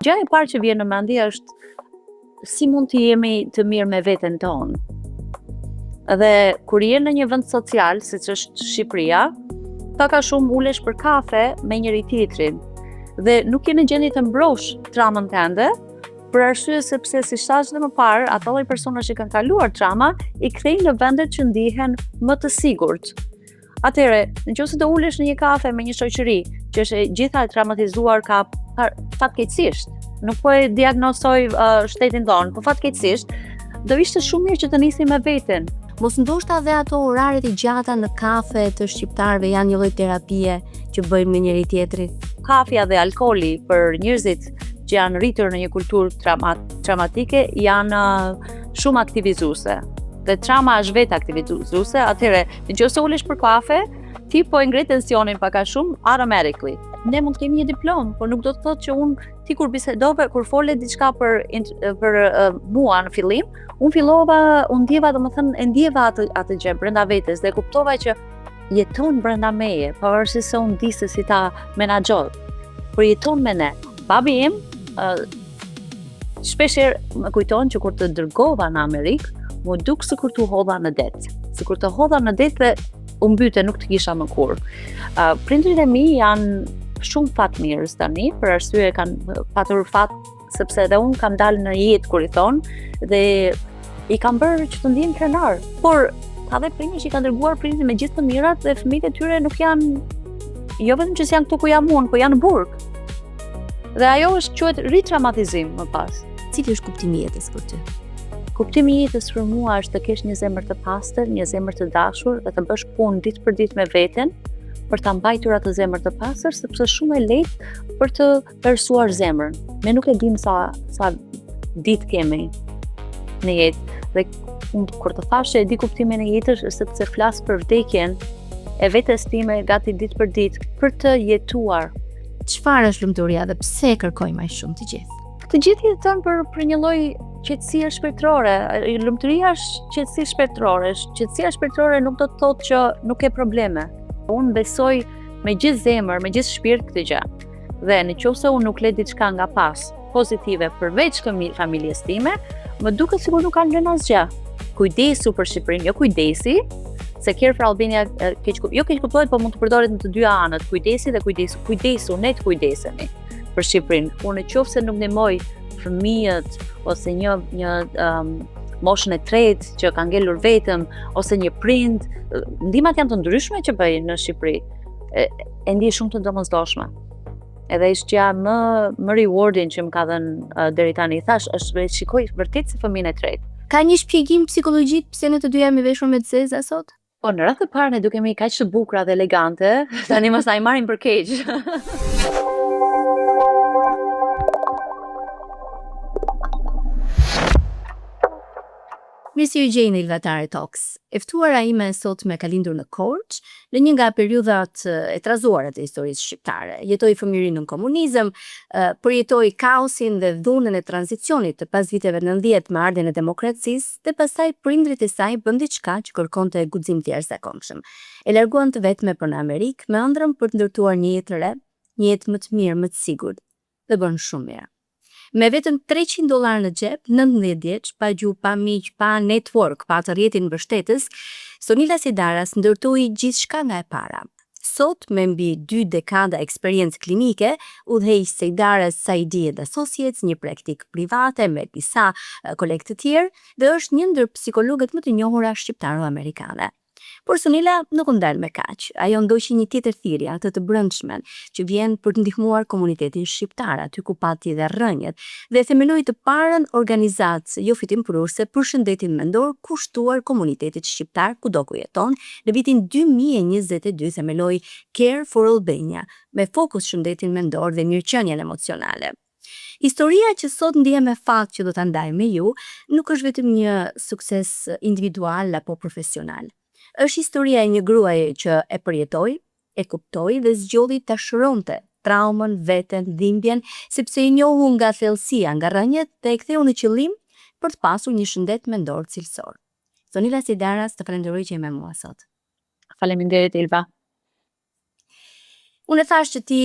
Gjëja e parë që vjen në mendje është si mund të jemi të mirë me veten tonë. Dhe kur je në një vend social, siç është Shqipëria, pak a shumë ulesh për kafe me njëri tjetrin dhe nuk je në gjendje të mbrosh tramën tënde, për arsye sepse si thash edhe më parë, ato lloj personash që kanë kaluar trama i kthejnë në vendet që ndihen më të sigurt. Atëherë, nëse do ulesh në një kafe me një shoqëri që është e gjitha e traumatizuar ka fatkeqësisht, nuk po e diagnozoj shtetin tonë, po fatkeqësisht, do ishte shumë mirë që të nisim me veten. Mos ndoshta dhe ato oraret e gjata në kafe të shqiptarëve janë një lloj terapie që bëjnë me njëri tjetrin. Kafja dhe alkooli për njerëzit që janë rritur në një kulturë traumatike janë shumë aktivizuese. Dhe trauma është vetë aktivizuese, atëherë nëse ulesh për kafe, ti po e ngre tensionin pak a shumë automatically. Ne mund të kemi një diplomë, por nuk do të thotë që ti kur bisedove, kur fole diçka për mua në fillim, unë ndjeva atë gjë brenda vetes dhe kuptova që jeton brenda meje, pavarësisht se unë di se si ta menaxhoj. Por jeton me ne. Babi im shpeshherë më kujton që kur të dërgova në Amerikë, më duk sikur të hodha në det. Sikur të hodha në det dhe u mbyte, nuk të kisha më kur. Prindrit e mi janë shumë fatmirës tani, për arsye kanë patur fat sepse edhe unë kam dalë në jetë kur i thonë dhe i kam bërë që të ndihen krenar. Por ka dhe prindër që i kanë dërguar prindrit me gjithë të mirat dhe fëmijët e tyre nuk janë, jo vetëm që janë këtu ku jam unë, po janë në burg. Dhe ajo quhet ritraumatizim më pas. Cili është kuptimi i jetës për ty? Kuptimi i jetës për mua është të kesh një zemër të pastër, një zemër të dashur dhe të bësh punë ditë për ditë me veten për ta mbajtur atë zemër të pastër, sepse shumë e lehtë për të persuar zemrën. Ne nuk e dim sa ditë kemi në jetë. Dhe kur të thash që e di kuptimin e jetës është sepse flas për vdekjen e vetes time gati ditë për ditë për të jetuar. Çfarë është lumturia dhe pse e kërkojmë aq shumë të gjithë? Të gjithë jeton për një lloj qetësie shpirtërore. Lumturia është qetësi shpirtërore. Qetësia shpirtërore nuk do të thotë që nuk ke probleme. Unë besoj me gjithë zemër, me gjithë shpirt këtë gjë. Dhe nëse unë nuk le diçka nga pas pozitive përveç familjes time, më duket sikur nuk kanë lënë asgjë. Kujdesu për Shqipërinë, jo kujdesi, se Care for Albania keq kuptohet, po mund të përdoret në të dy anët, kujdesi dhe kujdesu. Kujdesu, ne të kujdesemi për Shqipërinë. Unë nëse nuk ndihmoj fëmijët ose një moshën e tretë që ka ngelur vetëm ose një prind, ndihmat janë të ndryshme që bëjnë në Shqipëri. E ndjej shumë të domosdoshme. Edhe është gjëja më rewarding që më ka dhënë deri tani. Thash, është shikoj vërtet si fëmijën e tretë. Ka një shpjegim psikologjik pse ne të dy jemi veshur me të zeza sot? Po në radhë të parë ne dukemi kaq të bukura dhe elegante, tani mos na i marrin për keq. Mirë se ju gjeni Ilvatare Talks. E ftuara ime sot me ka lindur në Korçë, në një nga periudhat e trazuara të historisë shqiptare. Jetoi fëmijërinë në komunizëm, përjetoi kaosin dhe dhunën e tranzicionit të pas viteve 90 me ardhen e demokracisë dhe pastaj prindrit e saj bën diçka që kërkonte guxim të jashtëzakonshëm. E larguan të vetme për në Amerikë me ëndrrën për të ndërtuar një jetë të re, një jetë më të mirë, më të sigurt dhe bën shumë mirë. Me vetëm $300 në xhep, 19 vjeç, pa gjuhë, pa miq, pa network, pa të rrjetin mbështetës, Sonila Sidaras ndërtoi gjithçka nga e para. Sot, me mbi 2 dekada eksperiencë klinike, udhëheq Sidaras Saidi & Associates, një praktik private me disa kolegë të tjerë dhe është një ndër psikologët më të njohura shqiptaro-amerikane. Por Sonila nuk u ndal me kaq. Ajo ndoqi një tjetër thirrje, atë të brendshme, që vjen për të ndihmuar komunitetin shqiptar, aty ku pati dhe rrënjët, dhe themeloi të parën organizatë jo fitimprurse për shëndetin mendor kushtuar komunitetit shqiptar kudo ku jeton. Në vitin 2022 themeloi Care for Albania, me fokus shëndetin mendor dhe mirëqenien emocionale. Historia që sot ndihem me fat që do ta ndaj me ju, nuk është vetëm një sukses individual apo profesional. Është historia e një gruaje që e përjetoi, e kuptoi dhe zgjodhi ta shëronte traumën, veten, dhimbjen, sepse i njohu nga thellësia, nga rrënjët dhe e ktheu në qëllim për të pasur një shëndet mendor cilësor. Sonila Sidaras, të falenderoj që je me mua sot. Faleminderit Ilva. Unë e thash që ti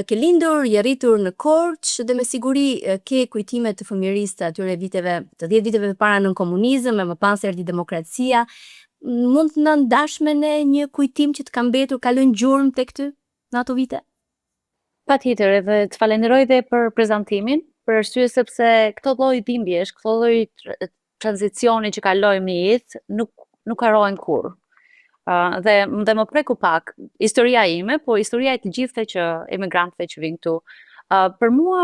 ke lindur, je rritur në Korçë dhe me siguri ke kujtime të fëmijërisë të atyre viteve, të 10 viteve përpara nën komunizëm, e më pas erdhi demokracia. Mund të na ndash me ne një kujtim që të ka mbetur, ka lënë gjurmë tek ty në ato vite? Patjetër, edhe të falenderoj dhe për prezantimin, për arsye sepse këto lloj dhimbjesh, këto lloj tranzicioni që kalojmë në jetë, nuk harrohen kurrë. Dhe më preku pak historia ime, po historia e të gjithëve që emigrantëve që vinë këtu. Për mua,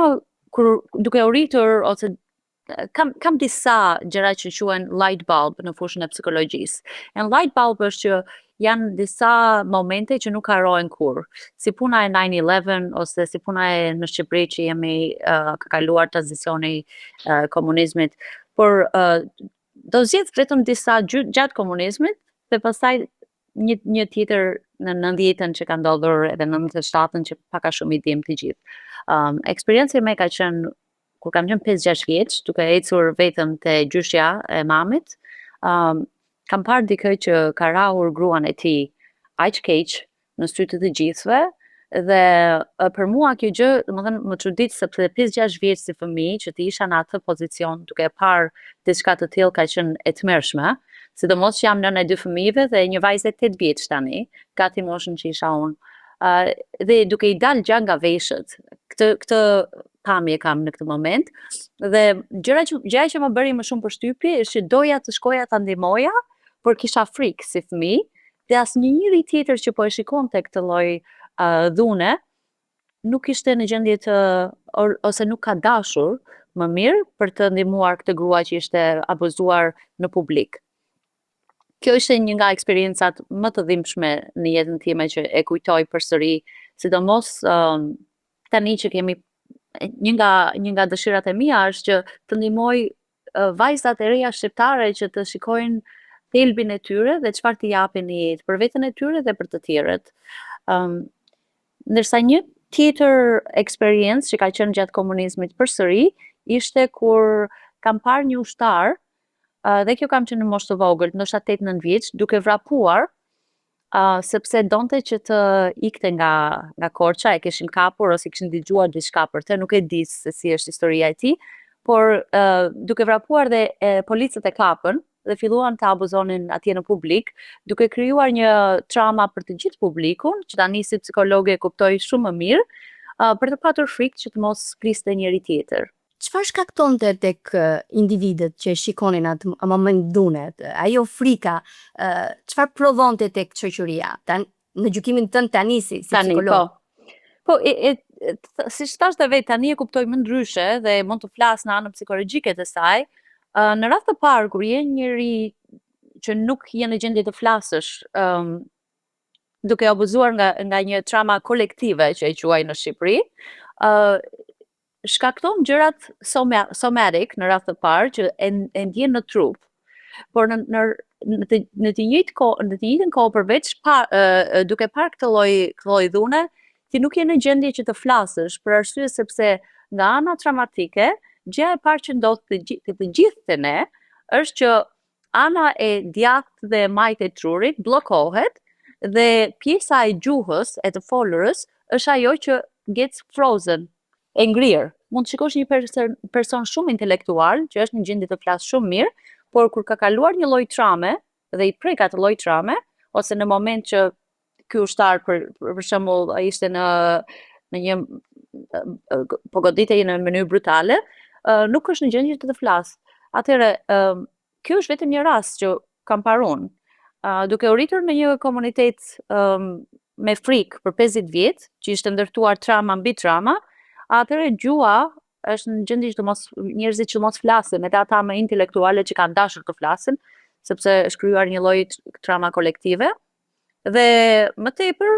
duke u rritur, ose kam disa gjëra që quhen light bulb në fushën e psikologjisë. E light bulb është që janë disa momente që nuk harrohen kurrë. Si puna e 9/11 ose si puna e në Shqipëri që jemi ka kaluar tranzicioni komunizmit, por do zgjedh vetëm disa gjatë komunizmit dhe pastaj një tjetër në 90-ën që ka ndodhur edhe në 97-ën që pak a shumë i dim të gjithë. Eksperiencia ime ka qenë kur kam qenë 5-6 vjeç, duke ecur vetëm te gjyshja e mamit, kam parë dikë që ka rrahur gruan e tij aq keq në sy të gjithëve dhe për mua kjo gjë, domethënë më çudit sepse 5-6 vjeç si fëmijë që ti isha në atë pozicion duke parë diçka të tillë ka qenë e tmerrshme. Sidomos që jam nëna e 2 fëmijëve dhe një vajzë 8 vjeç tani, gati moshën që isha unë. Dhe duke i dalë gjak nga veshët, këtë pamje kam në këtë moment, dhe gjëja që më bëri më shumë përshtypje është që doja të shkoja ta ndihmoja, por kisha frikë si fëmijë, dhe asnjëri tjetër që po e shikonte këtë lloj dhune, nuk ishte në gjendje ose nuk ka dashur më mirë për të ndihmuar këtë grua që ishte abuzuar në publik. Kjo ishte një nga eksperiencat më të dhimbshme në jetën time që e kujtoj përsëri, sidomos tani që kemi një nga dëshirat e mia është që të ndihmoj vajzat e reja shqiptare që të shikojnë thelbin e tyre dhe çfarë t'i japin në jetë për veten e tyre dhe për të tjerët. Ndërsa një tjetër eksperiencë që ka qenë gjatë komunizmit përsëri ishte kur kam parë një ushtar, dhe kjo kam qenë në moshë të vogël, ndoshta 8-9 vjeç, duke vrapuar sepse donte që të ikte nga Korça, e kishin kapur ose kishin dëgjuar diçka për të, nuk e di se si është historia e tij, por duke vrapuar dhe policët e kapën dhe filluan të abuzonin atje në publik, duke krijuar një trauma për të gjithë publikun, që tani si psikologe e kuptoj shumë më mirë, për të patur frikë që të mos fliste njëri tjetër. Çfarë shkaktonte tek individët që e shikonin atë moment dhunet? Ajo frika, çfarë prodhonte tek shoqëria? Në gjykimin tënd tani si psikolog. Po, siç thash edhe vetë, tani e kuptoj më ndryshe dhe mund të flas në anën psikologjike të saj. Në rast të parë kur je njëri që nuk je në gjendje të flasësh, duke abuzuar nga një trauma kolektive që e quaj në Shqipëri, shkakton gjërat somatic në rast të parë që e ndjen në trup. Por në të njëjtën kohë përveç duke parë këtë lloj dhune, ti nuk je në gjendje që të flasësh për arsye sepse nga ana traumatike, gjëja e parë që ndodh të gjithë te ne është që ana e djathtë dhe majtë e trurit bllokohet dhe pjesa e gjuhës e të folurës është ajo që gets frozen, e ngrirë. Mund të shikosh një person shumë intelektual, që është në gjendje të flasë shumë mirë, por kur ka kaluar një lloj traume dhe i prek atë lloj traume, ose në moment që ky ushtar për shembull ishte në një goditje në mënyrë brutale, nuk është në gjendje të flasë. Atëherë, ky është vetëm një rast që kam parë unë. Duke u rritur në një komunitet me frikë për 50 vjet, që ishte ndërtuar trauma mbi trauma, atëherë gjua është në gjendje që njerëzit që mos flasin, edhe ata më intelektuale që kanë dashur të flasin, sepse është krijuar një lloj trauma kolektive. Dhe më tepër,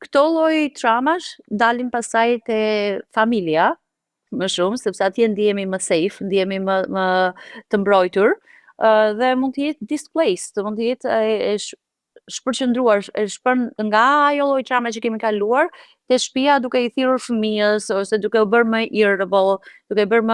këto lloj traumash dalin pastaj te familja, më shumë, sepse atje ndihemi më safe, ndihemi më të mbrojtur, dhe mund të jetë displaced, mund të jetë shpërqendruar, shpërn nga ajo lloj traume që kemi kaluar te shtëpia duke i thirrur fëmijës ose duke u bërë më irritable, duke bërë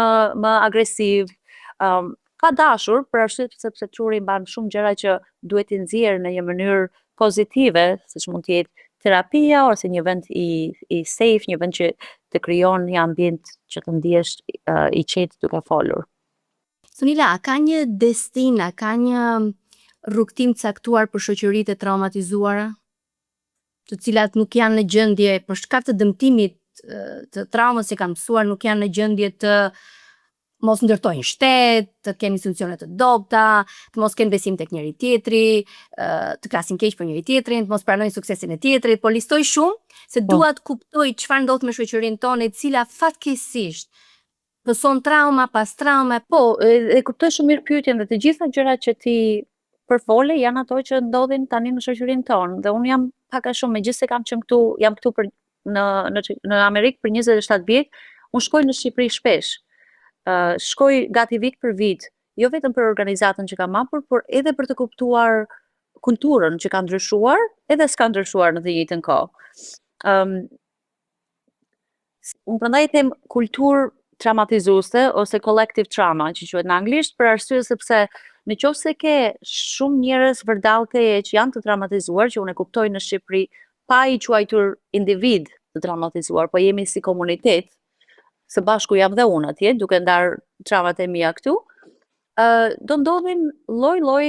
më agresiv. Ka dashur për arsye sepse truri mban shumë gjëra që duhet i nxjerrë në një mënyrë pozitive, siç mund të jetë terapia ose një vend i safe, një vend që të krijon një ambient që të ndihesh i qetë duke folur. Sunila, a ka një destin, a ka një rrugtim caktuar për shoqëritë e traumatizuara, të cilat nuk janë në gjendje për shkak të dëmtimit të traumës që kanë mësuar, nuk janë në gjendje të mos ndërtojnë shtet, të kenë institucione të dobta, të mos kenë besim tek njëri tjetri, të krasin keq për njëri tjetrin, të mos pranojnë suksesin e tjetrit, po listoj shumë se dua të kuptoj çfarë ndodh me shoqërinë tonë, e cila fatkeqësisht pëson trauma pas traume. Po, e kuptoj shumë mirë pyetjen dhe të gjitha gjërat që ti përvole janë ato që ndodhin tani në shoqërinë tonë. Dhe unë jam pak a shumë, megjithëse kam qenë këtu, jam këtu në Amerikë për 27 vjet, unë shkoj në Shqipëri shpesh. Shkoj gati vit për vit, jo vetëm për organizatën që kam hapur, por edhe për të kuptuar kulturën që ka ndryshuar, edhe s'ka ndryshuar në të njëjtën kohë. Unë prandaj them kulturë traumatizuese ose collective trauma, që quhet në anglisht, për arsye sepse nëse ke shumë njerëz vërdall teje që janë të traumatizuar, që unë e kuptoj në Shqipëri, pa i quajtur individ të traumatizuar, po jemi si komunitet, së bashku jam dhe unë atje, duke ndarë traumat e mia këtu, do ndodhin lloj-lloj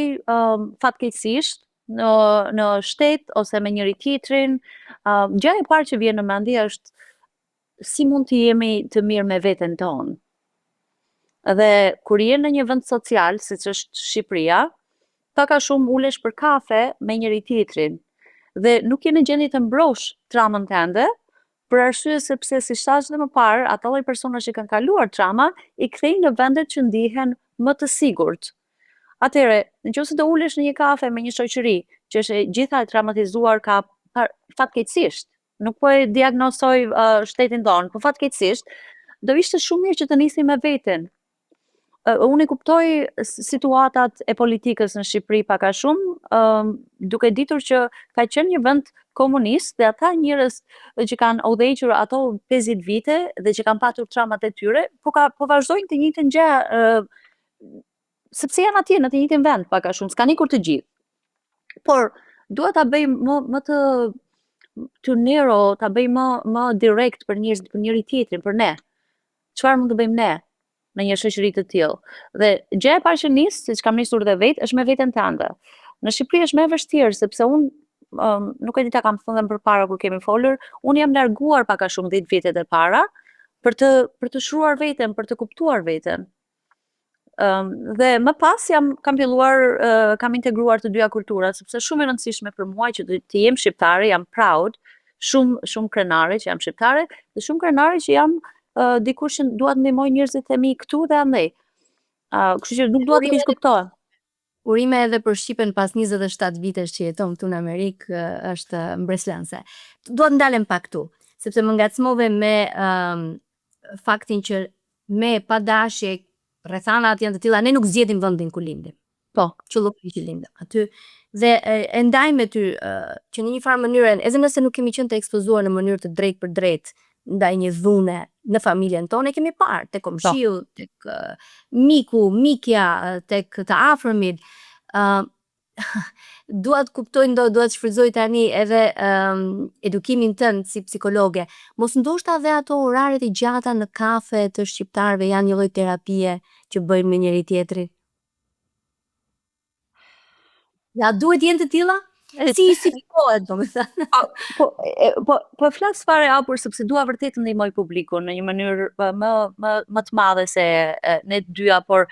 fatkeqësisht në shtet ose me njëri tjetrin. Gjëja e parë që vjen në mendje është si mund të jemi të mirë me veten tonë. Dhe kur je në një vend social, siç është Shqipëria, pak a shumë ulesh për kafe me njëri tjetrin dhe nuk je në gjendje të mbrosh traumën tënde, për arsye sepse si thash edhe më parë, ato lloj personash që kanë kaluar trauma i kthejnë në vendet që ndihen më të sigurt. Atëherë, nëse do ulesh në një kafe me një shoqëri që është e gjitha e traumatizuar ka fatkeqësisht, nuk po e diagnozoj shtetin tonë, po fatkeqësisht, do ishte shumë mirë që të nisni me veten. Unë e kuptoj situatat e politikës në Shqipëri pak a shumë, duke ditur që ka qenë një vend komunist dhe ata njerëz që kanë udhëhequr ato 50 vite dhe që kanë patur traumat e tyre, po vazhdojnë të njëjtën gjë, sepse janë atje në të njëjtin vend pak a shumë, s'kan ikur të gjithë. Por dua ta bëj më të nero, ta bëj më direkt për njerëzit, për njëri tjetrin, për ne. Çfarë mund të bëjmë ne në një shoqëri të tillë? Dhe gjëja e parë që nis, siç kam nisur dhe vetë, është me veten tënde. Në Shqipëri është më e vështirë sepse unë nuk e di ta kam thënë përpara kur kemi folur, unë jam larguar pak a shumë 10 vjetet e para për të shruar veten, për të kuptuar veten. Dhe më pas kam filluar, kam integruar të dyja kulturat, sepse shumë e rëndësishme për mua që të jem shqiptare, jam proud, shumë krenare që jam shqiptare, dhe shumë krenare që jam dikush që dua të ndihmoj njerëzit e mi këtu dhe andej. Kështu që nuk dua të keq kuptohen. Urime edhe për Shqipen pas 27 vitesh që jeton këtu në Amerikë është mbreslënse. Dua të ndalem pak këtu, sepse më ngacmove me faktin që me pa dashje rrethanat janë të tilla, ne nuk zgjedhim vendin ku lindim. Po, Qëllori që lindëm aty. Dhe e ndaj me ty që në një farë mënyrë, edhe nëse nuk kemi qenë të ekspozuar në mënyrë të drejtë për drejtë ndaj një dhune në familjen tonë, e kemi parë tek komshiu, tek miku, mikja, tek të afërmit. Dua të kuptoj, dua të shfrytëzoj tani edhe edukimin tënd si psikologe. Mos ndoshta edhe ato oraret e gjata në kafe të shqiptarëve janë një lloj terapie që bëjnë me njëri tjetrin. Ja duhet jenë të tilla? Si justifikohet, domethënë? Po flas fare hapur sepse dua vërtet të ndihmoj publikun në një mënyrë më të madhe se ne të dyja, por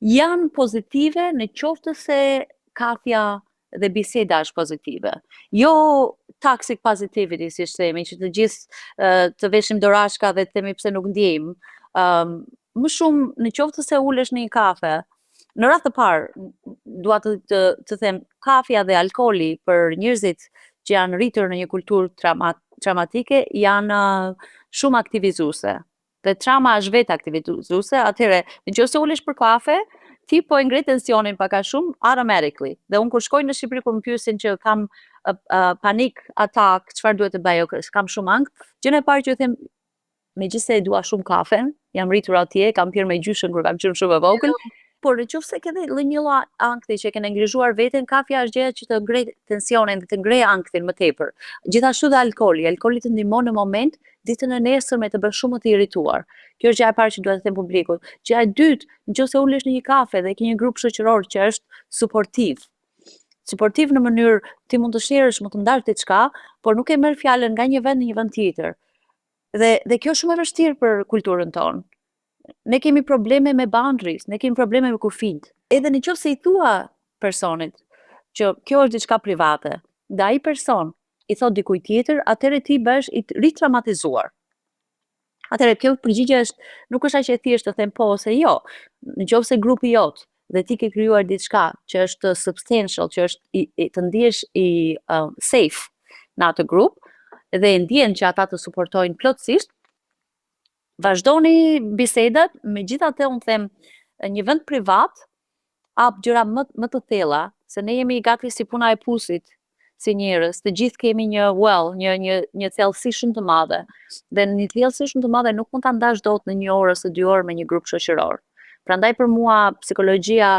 janë pozitive në qoftë se kafja dhe biseda është pozitive. Jo toxic positivity, si themi, që të gjithë të veshim dorashka dhe të themi pse nuk ndjejmë. Më shumë në qoftë se ulesh në një kafe, në radhë të parë, dua të them, kafja dhe alkooli për njerëzit që janë rritur në një kulturë traumatike janë shumë aktivizuese. Dhe trauma është vetë aktivizuese, atëherë nëse ulesh për kafe, ti po e ngre tensionin pak a shumë automatically. Dhe unë kur shkoj në Shqipëri kur më pyesin që kam panik atak, çfarë duhet të bëj, kam shumë ankth, gjëja e parë që them, megjithëse dua shumë kafen, jam rritur atje, kam pirë me gjyshen kur kam qenë shumë e vogël, Por nëse ke dhe një lloj ankthi që ke neglizhuar veten, kafja është gjëja që të ngrej tensionin dhe të ngrej ankthin më tepër. Gjithashtu dhe alkooli të ndihmon në moment ditën e nesërme të bësh shumë të irrituar. Kjo është gjëja e parë që duhet të them publikut. Gjëja e dytë, nëse ulesh në një kafe dhe ke një grup shoqëror që është suportiv në mënyrë ti mund të sherrësh, mund të ndash diçka, por nuk e merr fjalën nga një vend në një vend tjetër. Dhe kjo është shumë e vështirë për kulturën tonë. Ne kemi probleme me boundaries, ne kemi probleme me kufijt. Edhe nëse i thua personit që kjo është diçka private, dhe ai person i thot dikujt tjetër, atëherë ti bëhesh i ritraumatizuar. Atëherë kjo përgjigje nuk është aq e thjeshtë të them po ose jo. Nëse grupi jot dhe ti ke krijuar diçka që është substantial, që është të ndihesh safe në atë grup dhe ndjen që ata të suportojnë plotësisht, vazhdoni bisedat, megjithatë unë them një vend privat hap gjëra më të thella, se ne jemi gati si puna e pusit, si njerëz, të gjithë kemi një thellësi shumë të madhe. Dhe një thellësi shumë të madhe nuk mund ta ndash dot në 1 orë ose 2 orë me një grup shoqëror. Prandaj për mua psikologjia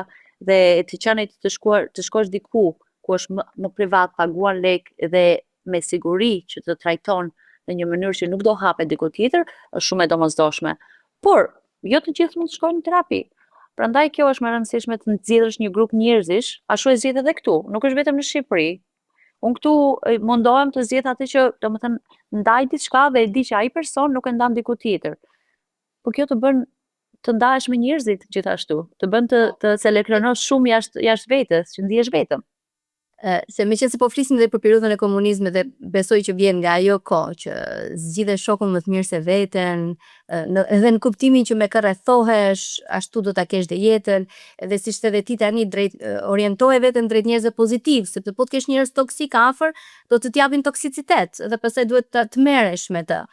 dhe etiqenit të shkosh diku ku është më privat, paguan lek dhe me siguri që të trajton në një mënyrë që nuk do hapet diku tjetër, është shumë e domosdoshme. Por, jo të gjithë mund të shkojnë në terapi. Prandaj kjo është më e rëndësishme të nxjerrësh një grup njerëzish, ashtu e zgjedh edhe këtu, nuk është vetëm në Shqipëri. Unë këtu mundohem të zgjedh atë që, domethënë, ndaj diçka dhe e di që ai person nuk e ndan diku tjetër. Po kjo të bën të ndahesh me njerëzit gjithashtu, të bën të seleksionosh shumë jashtë vetes, që ndihesh vetëm. Se meqense po flisim dhe për periudhën e komunizmit dhe besoj që vjen nga ajo kohë që zgjidhe shokun më të mirë se veten, edhe në kuptimin që me kë rrethohesh, ashtu do ta kesh dhe jetën, edhe siç the ti tani orientoje veten drejt njerëzve pozitiv, sepse po të kesh njerëz toksik afër, do të t'japin toksicitet dhe pastaj duhet të merresh me të.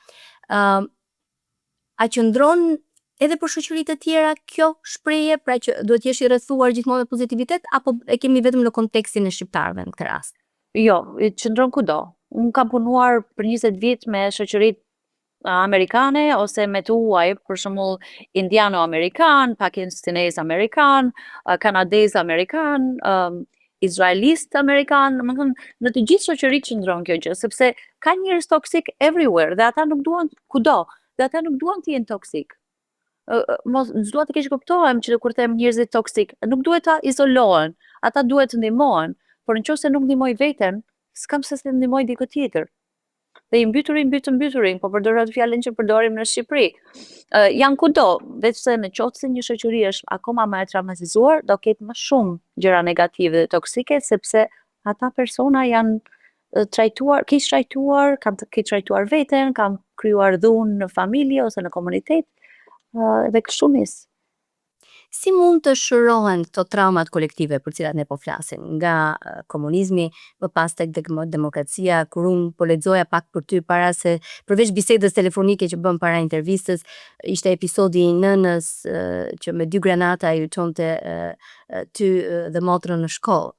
A qëndron edhe për shoqëritë të tjera kjo shprehje, pra që duhet të jesh i rrethuar gjithmonë me pozitivitet, apo e kemi vetëm në kontekstin e shqiptarëve në këtë rast? Jo, qëndron kudo. Unë kam punuar për 20 vjet me shoqëritë amerikane ose me të huaj, për shembull indiano-amerikan, pakistanez-amerikan, kanadez-amerikan, izraelist-amerikan, domethënë në të gjithë shoqëritë qëndron kjo gjë, sepse ka njerëz toksik everywhere dhe ata nuk duan kudo, dhe ata nuk duan të jenë toksik. S'dua të keq kuptohem që kur them njerëzit toksik, nuk duhet ta izolohen, ata duhet të ndihmohen, por nëse nuk ndihmoj veten, s'kam se të ndihmoj dikë tjetër. Dhe i mbyturin, po përdor atë fjalën që përdorim në Shqipëri. Janë kudo, veçse në qoftë se një shoqëri është akoma më e traumatizuar, do ketë më shumë gjëra negative dhe toksike, sepse ata persona janë keq trajtuar, kanë keq trajtuar veten, kanë krijuar dhunë në familje ose në komunitet. Dhe kështu nis. Si mund të shërohen këto traumat kolektive për cilat ne po flasim, nga komunizmi, më pas tek demokracia, kur unë po lexoja pak për ty para se përveç bisedës telefonike që bëm para intervistës, ishte episodi i nënës që me 2 granata i lëtonte ty dhe motrën në shkollë,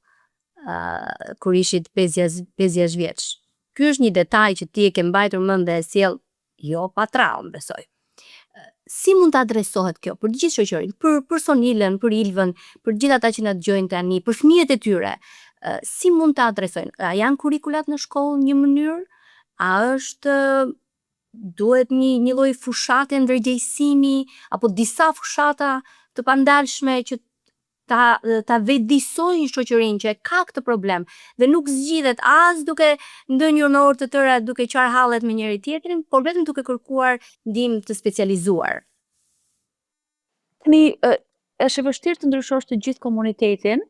kur ishit 5 vjeç. Ky është një detaj që ti e ke mbajtur mend dhe e sjell jo pa traumë, besoj. Si mund të adresohet kjo për gjithë shoqërinë, për Sonilën, për Ilvën, për gjithë ata që na dëgjojnë tani, për fëmijët e tyre? Si mund të adresojnë? A janë kurrikulat në shkollë një mënyrë? A është duhet një lloj fushate ndërgjegjësimi apo disa fushata të pandalshme që ta vetëdijsojnë shoqërinë që ka këtë problem dhe nuk zgjidhet as duke ndënjur me orë të tëra duke qarë hallet me njëri tjetrin, por vetëm duke kërkuar ndihmë të specializuar. Tani është e vështirë të ndryshosh të gjithë komunitetin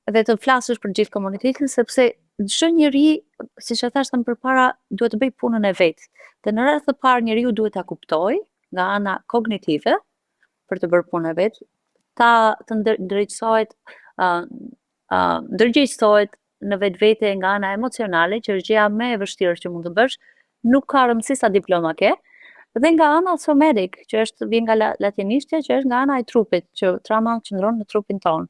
dhe të flasësh për gjithë komunitetin, sepse çdo njeri, siç e thash përpara, duhet të bëj punën e vet. Dhe në radhë të parë njeriu duhet ta kuptojë nga ana kognitive për të bërë punën e vet, të ndërgjegjësohet në vetvete nga ana emocionale, që është gjëja më e vështirë që mund të bësh, nuk ka rëndësi sa diploma ke, dhe nga ana somatic, që vjen nga latinishtja, që është nga ana e trupit, që trauma qëndron në trupin ton.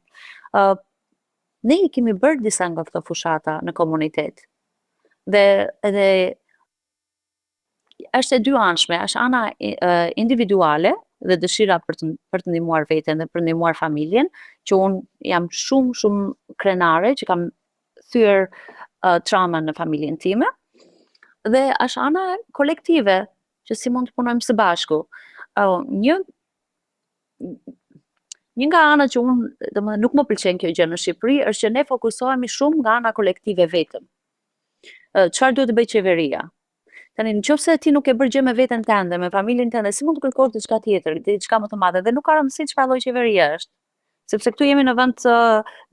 Ne i kemi bërë disa nga këto fushata në komunitet. Dhe edhe është e dy anshme, është ana individuale, dhe dëshira për të ndihmuar veten dhe për të ndihmuar familjen, që unë jam shumë krenare që kam thyer trauma në familjen time, dhe është ana kolektive që si mund të punojmë së bashku. Një nga anët që unë domethënë nuk më pëlqen kjo gjë në Shqipëri është që ne fokusohemi shumë nga ana kolektive vetëm. Çfarë duhet të bëjë qeveria? Tani nëse ti nuk e bërë gjë me veten tënde, me familjen tënde, si mund të kërkosh diçka tjetër, diçka më të madhe, dhe nuk ka rëndësi çfarë lloj qeverie është. Sepse këtu jemi në vend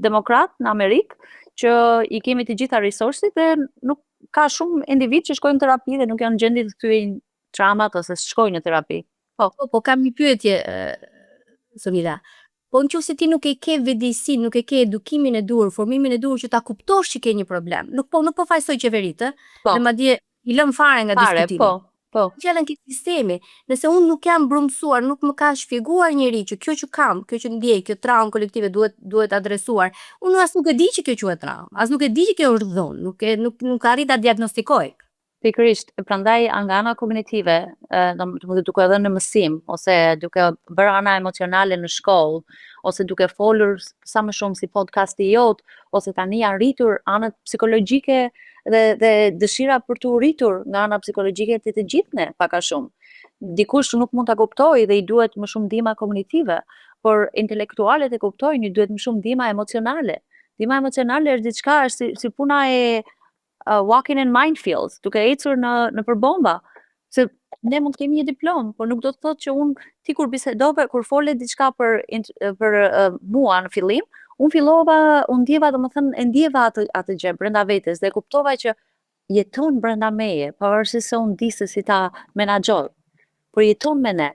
demokrat në Amerikë, që i kemi të gjitha resursit dhe nuk ka shumë individ që shkojnë në terapi dhe nuk janë në gjendje të kthyen traumat ose shkojnë në terapi. Po kam një pyetje, Somira. Po nëse ti nuk e ke vetëdijsin, nuk e ke edukimin e duhur, formimin e duhur që ta kuptosh që ke një problem, nuk po fajsoj qeveritë, dhe madje i lëm fare nga diskutimi. Po. Fjalën ke sistemi. Nëse unë nuk jam brumsuar, nuk më ka shpjeguar njëri që kjo që kam, kjo që ndjej, kjo traumë kolektive duhet adresuar, unë as nuk e di që kjo quhet traumë, as nuk e di që kjo është dhunë, nuk arrit ta diagnostikoj. Pikërisht, prandaj nga ana kognitive, duke dhënë në mësim, ose duke bërë ana emocionale në shkollë, ose duke folur sa më shumë si podcasti jot, ose tani janë rritur anët psikologjike dhe dëshira për të rritur nga ana psikologjike të gjithë ne, pak a shumë. Dikush nuk mund ta kuptojë dhe i duhet më shumë ndihma kognitive, por intelektualet e kuptojnë, i duhet më shumë ndihma emocionale. Ndihma emocionale është diçka, është si puna e walking in minefields, duke ecur në përbomba. Se ne mund të kemi një diplomë, por nuk do të thotë që ti kur bisedove, kur fole diçka për mua në fillim, unë ndjeva, domethënë e ndjeva atë gjë brenda vetes dhe kuptova që jeton brenda meje, pavarësisht se unë di se si ta menaxhoj, por jeton me ne.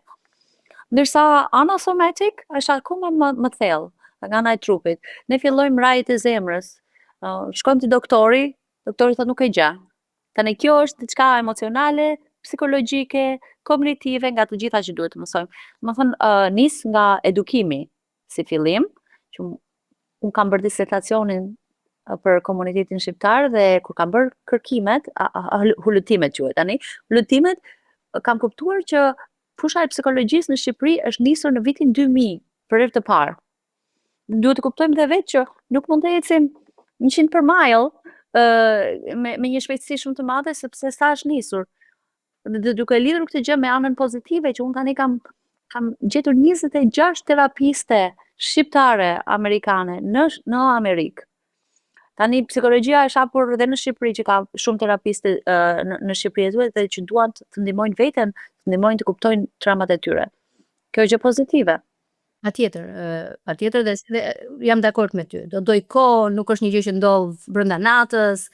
Ndërsa ana somatik është akoma më thellë, nga ana e trupit. Ne fillojmë rajt e zemrës, shkojmë te doktori thotë nuk e gja. Tani kjo është diçka emocionale, psikologjike, kognitive, nga të gjitha që duhet të mësojmë. Domethënë nis nga edukimi si fillim, që unë kam bërë disertacionin për komunitetin shqiptar dhe kur kam bërë kërkimet, hulutimet quhet tani, hulutimet kam kuptuar që fusha e psikologjisë në Shqipëri është nisur në vitin 2000 për herë të parë. Duhet të kuptojmë dhe vetë që nuk mund të ecim 100 per mile me një shpejtësi shumë të madhe, sepse sa është nisur. Dhe duke lidhur këtë gjë me anën pozitive, që unë tani kam gjetur 26 terapiste shqiptare amerikane në Amerikë. Tani psikologjia është hapur edhe në Shqipëri, që ka shumë terapiste në Shqipëri dhe që duan të ndihmojnë veten, të ndihmojnë të kuptojnë traumat e tyre. Kjo është gjë pozitive. Patjetër dhe jam dakord me ty. Do doj kohë, nuk është një gjë që ndodh brenda natës.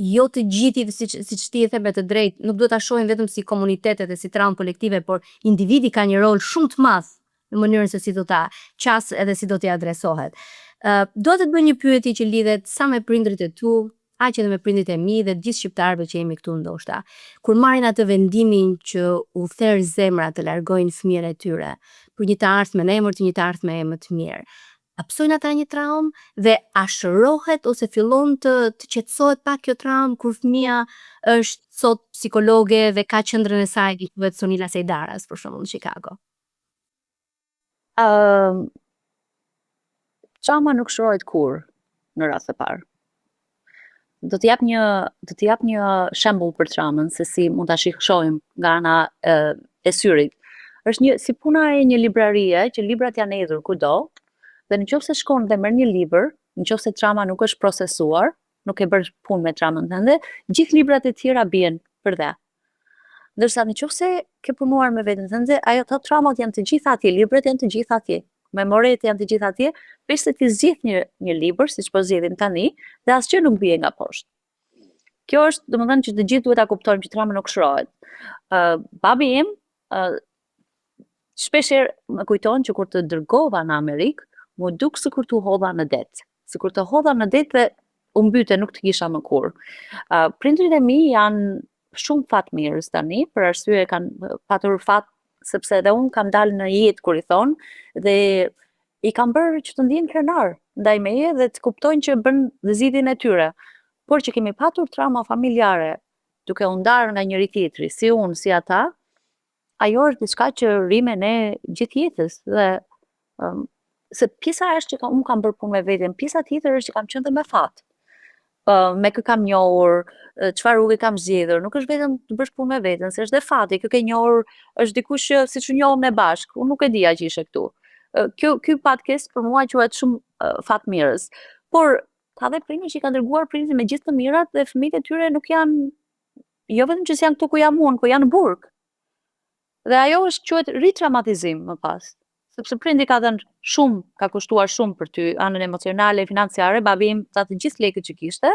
Jo të gjithë, siç ti e the me të drejtë, nuk duhet ta shohim vetëm si komunitete dhe si traumë kolektive, por individi ka një rol shumë të madh në mënyrën se si do ta qas edhe si do t'i adresohet. Do të bëj një pyetje që lidhet sa me prindrit e tu, aq edhe me prindrit e mi dhe gjithë shqiptarëve që jemi këtu ndoshta. Kur marrin atë vendimin që u therr zemra të largojnë fëmijën e tyre për një të ardhme në emër të një të ardhme më të mirë, a psojnë ata një traumë dhe a shërohet ose fillon të qetësohet pak kjo traumë kur fëmia është sot psikologe dhe ka qendrën e saj që quhet Sonila Sejdaras për shembull në Chicago? Trauma nuk shërohet kur në rast të parë. Do të jap një shembull për traumën, se si mund ta shohim nga ana e syrit. Është si puna e një librarie, që librat janë hedhur kudo, dhe nëse shkon dhe merr një libër, nëse trauma nuk është procesuar, nuk e bën punë me traumën tënde, gjithë librat e tjera bien për dhe. Ndërsa nëse ke punuar me veten tënde, ato traumat janë të gjitha atje, librat janë të gjitha atje. Memoret janë të gjitha atje, veç se ti zgjidh një libër, siç po zgjedhim tani, dhe asgjë nuk bie nga poshtë. Kjo është, domethënë që të gjithë duhet ta kuptojmë që trauma nuk shërohet. Babi im shpeshherë më kujton që kur të dërgova në Amerikë, më duk sikur të hodha në det. Sikur të hodha në det dhe u mbyte, nuk të kisha më kurrë. Prindrit e mi janë shumë fatmirës tani, për arsye kanë patur fat sepse edhe unë kam dalë në jetë, kur i thonë, dhe i kam bërë që të ndjen krenar ndaj meje dhe të kuptojnë që bën zgjidhjen e tyre. Por që kemi patur trauma familjare, duke u ndarë nga njëri tjetri, si unë, si ata, ajo është diçka që rri me ne gjithë jetës dhe se pjesa është që unë kam bërë punë me veten, pjesa tjetër është që kam qenë dhe me fat. Me kë kam njohur, çfarë rrugë kam zgjedhur, nuk është vetëm të bësh punë me veten, se është dhe fati, kë ke njohur është dikush që siç u njohëm ne bashk, unë nuk e dija që ishe këtu. Ky podcast për mua quhet shumë fatmirës. Por ka dhe prindër që i kanë dërguar prindin me gjithë të mirat dhe fëmijët e tyre nuk janë, jo vetëm që s'janë këtu ku jam unë, po janë në burg. Dhe ajo është quhet ritraumatizim më pas. Sepse prindi ka dhënë shumë, ka kushtuar shumë për ty, anën emocionale, financiare, babi im tha të gjithë lekët që kishte,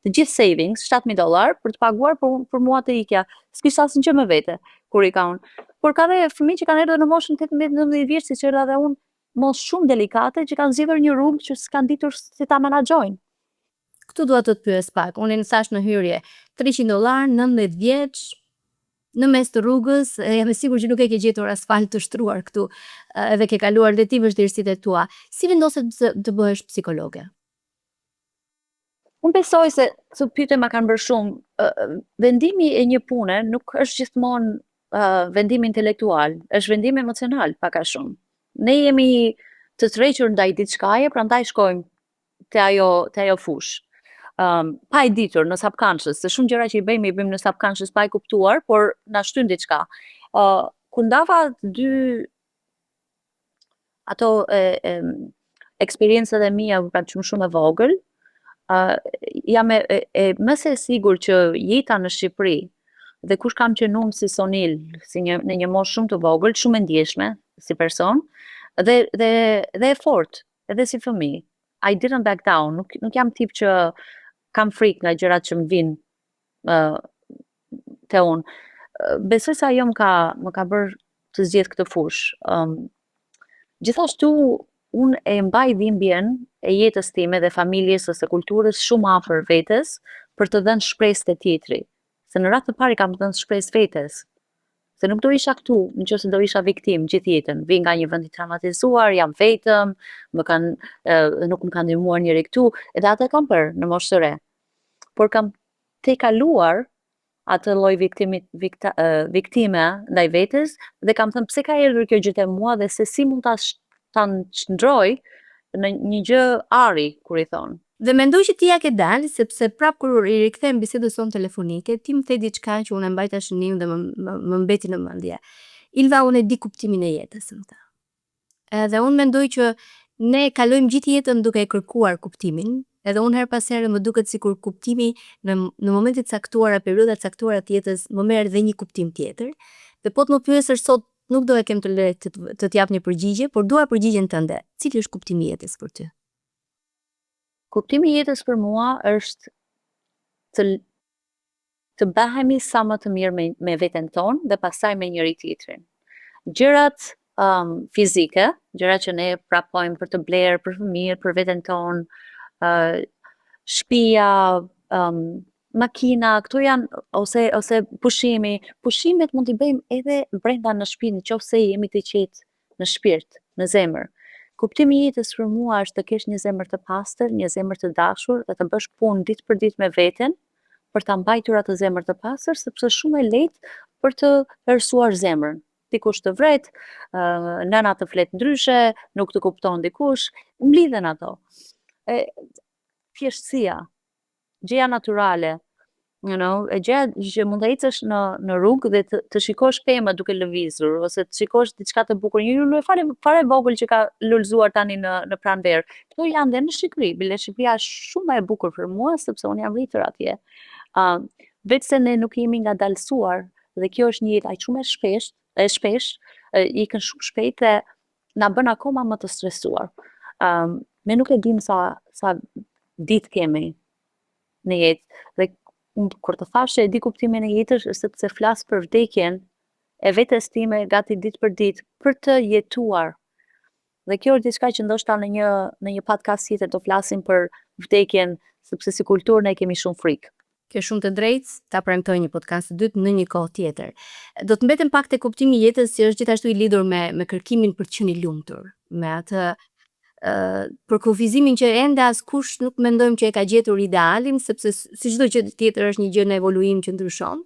të gjithë savings, $7,000 për të paguar për mua të ikja. S'kishte asnjë gjë me vete kur i ka unë. Por ka dhe fëmijë që kanë ardhur në moshën 18-19 vjeç, siç erdha dhe unë, moshë shumë delikate që kanë zgjedhur një rrugë që s'kan ditur si ta menaxhojnë. Këtu dua të pyes pak. Unë në thash në hyrje, $300, 19 vjeç, në mes të rrugës, jam e sigurt që nuk e ke gjetur asfalt të shtruar këtu, edhe ke kaluar dhe ti vështirësitë e tua. Si vendoset të bëhesh psikologe? Unë besoj se pyetje ma kanë bërë shumë. Vendimi e një pune nuk është gjithmonë vendim intelektual, është vendim emocional pak a shumë. Ne jemi të tërhequr ndaj diçkaje, prandaj shkojmë te ajo fushë. Pa e ditur në subconscious, se shumë gjëra që i bëjmë në subconscious pa e kuptuar, por na shtyn diçka. Kur ndava dy ato eksperjencat e mia kur kam qenë shumë e vogël, jam më se sigurt që jeta në Shqipëri dhe kush kam qenë unë si Sonil, në një moshë shumë të vogël, shumë e ndjeshme si person, dhe e fortë, edhe si fëmijë. I didn't back down, nuk jam tip që kam frikë nga gjërat që më vinë te unë. Besoj se ajo më ka bërë të zgjedh këtë fushë. Gjithashtu, unë e mbaj dhimbjen e jetës time dhe familjes ose kulturës shumë afër vetes për të dhënë shpresë te tjetri. Se në radhë të parë kam dhënë shpresë vetes. Se nuk do isha këtu nëse do isha viktim gjithë jetën. Vi nga një vend i traumatizuar, jam vetëm, nuk më ka ndihmuar njëri këtu, edhe atë kam bërë në moshë të re. Por kam te kaluar atë lloj viktime ndaj vetes dhe kam thënë pse ka erdhur kjo gjë te mua dhe se si mund ta ndroj në një gjë ari, kur i thon. Dhe mendoj që ti ja ke dalë, sepse prap kur i rikthem bisedës sonë telefonike, ti më the diçka që unë e mbaj tashmë dhe më mbeti në mendje. Ilva, unë e di kuptimin e jetës, më tha. Edhe unë mendoj që ne kalojmë gjithë jetën duke e kërkuar kuptimin, edhe unë her pas here më duket sikur kuptimi në momente të caktuara, periudha të caktuara të jetës më merr dhe një kuptim tjetër. Dhe po të më pyesësh sot, nuk do e kem të lehtë të t'jap një përgjigje, por dua përgjigjen tënde. Cili është kuptimi i jetës për ty? Kuptimi i jetës për mua është të bëhemi sa më të mirë me veten tonë dhe pastaj me njëri tjetrin. Gjërat fizike, gjërat që ne prapojmë për të blerë, për fëmijët, për veten tonë, shtëpia, makina, këto janë ose pushimi. Pushimet mund t'i bëjmë edhe brenda në shtëpi, nëse jemi të qetë në shpirt, në zemër. Kuptimi i jetës për mua është të kesh një zemër të pastër, një zemër të dashur dhe të bësh punë ditë për ditë me veten për ta mbajtur atë zemër të pastër, sepse është shumë e lehtë për të errësuar zemrën. Dikush të vret, nëna të flet ndryshe, nuk të kupton dikush, mblidhen ato. Thjeshtësia, gjëja natyrale, gjëja që mund të ecësh në rrugë dhe të shikosh pemët duke lëvizur ose të shikosh diçka të bukur, një lule fare vogël që ka lulëzuar tani në pranverë. Këto janë dhe në Shqipëri, bile Shqipëria është shumë e bukur për mua sepse unë jam rritur atje. Vetë se ne nuk jemi ngadalësuar dhe kjo është një jetë aq shumë e shpesh, ikën shumë shpejt dhe na bën akoma më të stresuar. Ne nuk e dim sa ditë kemi në jetë dhe kur të thash që e di kuptimin e jetës është sepse flas për vdekjen e vetes time gati ditë për ditë për të jetuar. Dhe kjo është diçka që ndoshta në një podcast tjetër do flasim për vdekjen, sepse si kulturë ne kemi shumë frikë. Kjo shumë të drejtë, ta premtoj një podcast të dytë në një kohë tjetër. Do të mbetem pak te kuptimi i jetës që është gjithashtu i lidhur me kërkimin për të qenë i lumtur, me atë për kufizimin që ende askush nuk mendojmë që e ka gjetur idealin, sepse si çdo gjë tjetër është një gjë në evoluim që ndryshon,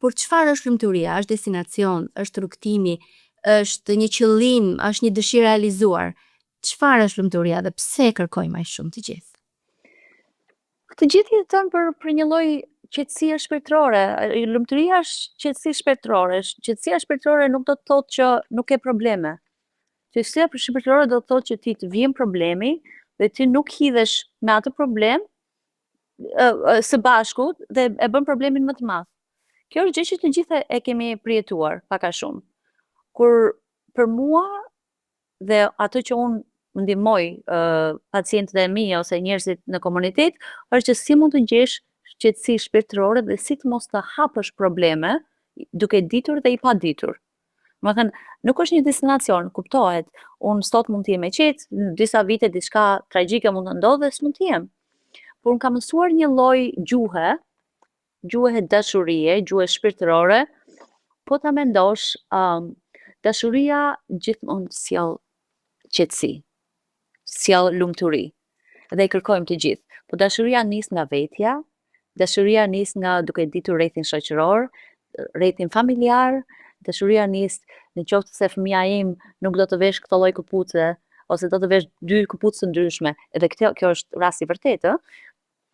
por çfarë është lumturia? Është destinacion, është rrugtimi, është një qëllim, është një dëshirë realizuar. Çfarë është lumturia dhe pse e kërkojmë aq shumë të gjithë? Të gjithë jetojnë për një lloj qetësie shpirtërore. Lumturia është qetësi shpirtërore. Qetësia shpirtërore nuk do të thotë që nuk ke probleme. Qetësia shpirtërore do të thotë që ti të vjen problemi dhe ti nuk hidhesh me atë problem së bashku dhe e bën problemin më të madh. Kjo është gjë që të gjithë e kemi përjetuar pak a shumë. Kur për mua dhe atë që unë ndihmoj pacientët e mi ose njerëzit në komunitet, është që si mund të gjesh qetësi shpirtërore dhe si të mos të hapësh probleme duke ditur dhe i pa ditur. Më thënë, nuk është një destinacion, kuptohet, unë sot mund t'jem e qetë, në disa vite diçka tragjike mund të ndodhë dhe s'mund t'jem. Por unë kam mësuar një lloj gjuhe dashurie, gjuhe shpirtërore, po ta mendosh, dashuria gjithmonë sjell qetësi, sjell lumturi. Dhe i kërkojmë të gjithë. Po dashuria nis nga vetja, dashuria nis nga duke ditur rrethin shoqëror, rrethin familjar, dashuria nis në qoftë se fëmia im nuk do të vesh këtë lloj këpuce ose do të vesh 2 këpucë të ndryshme, edhe kjo është rast i vërtetë,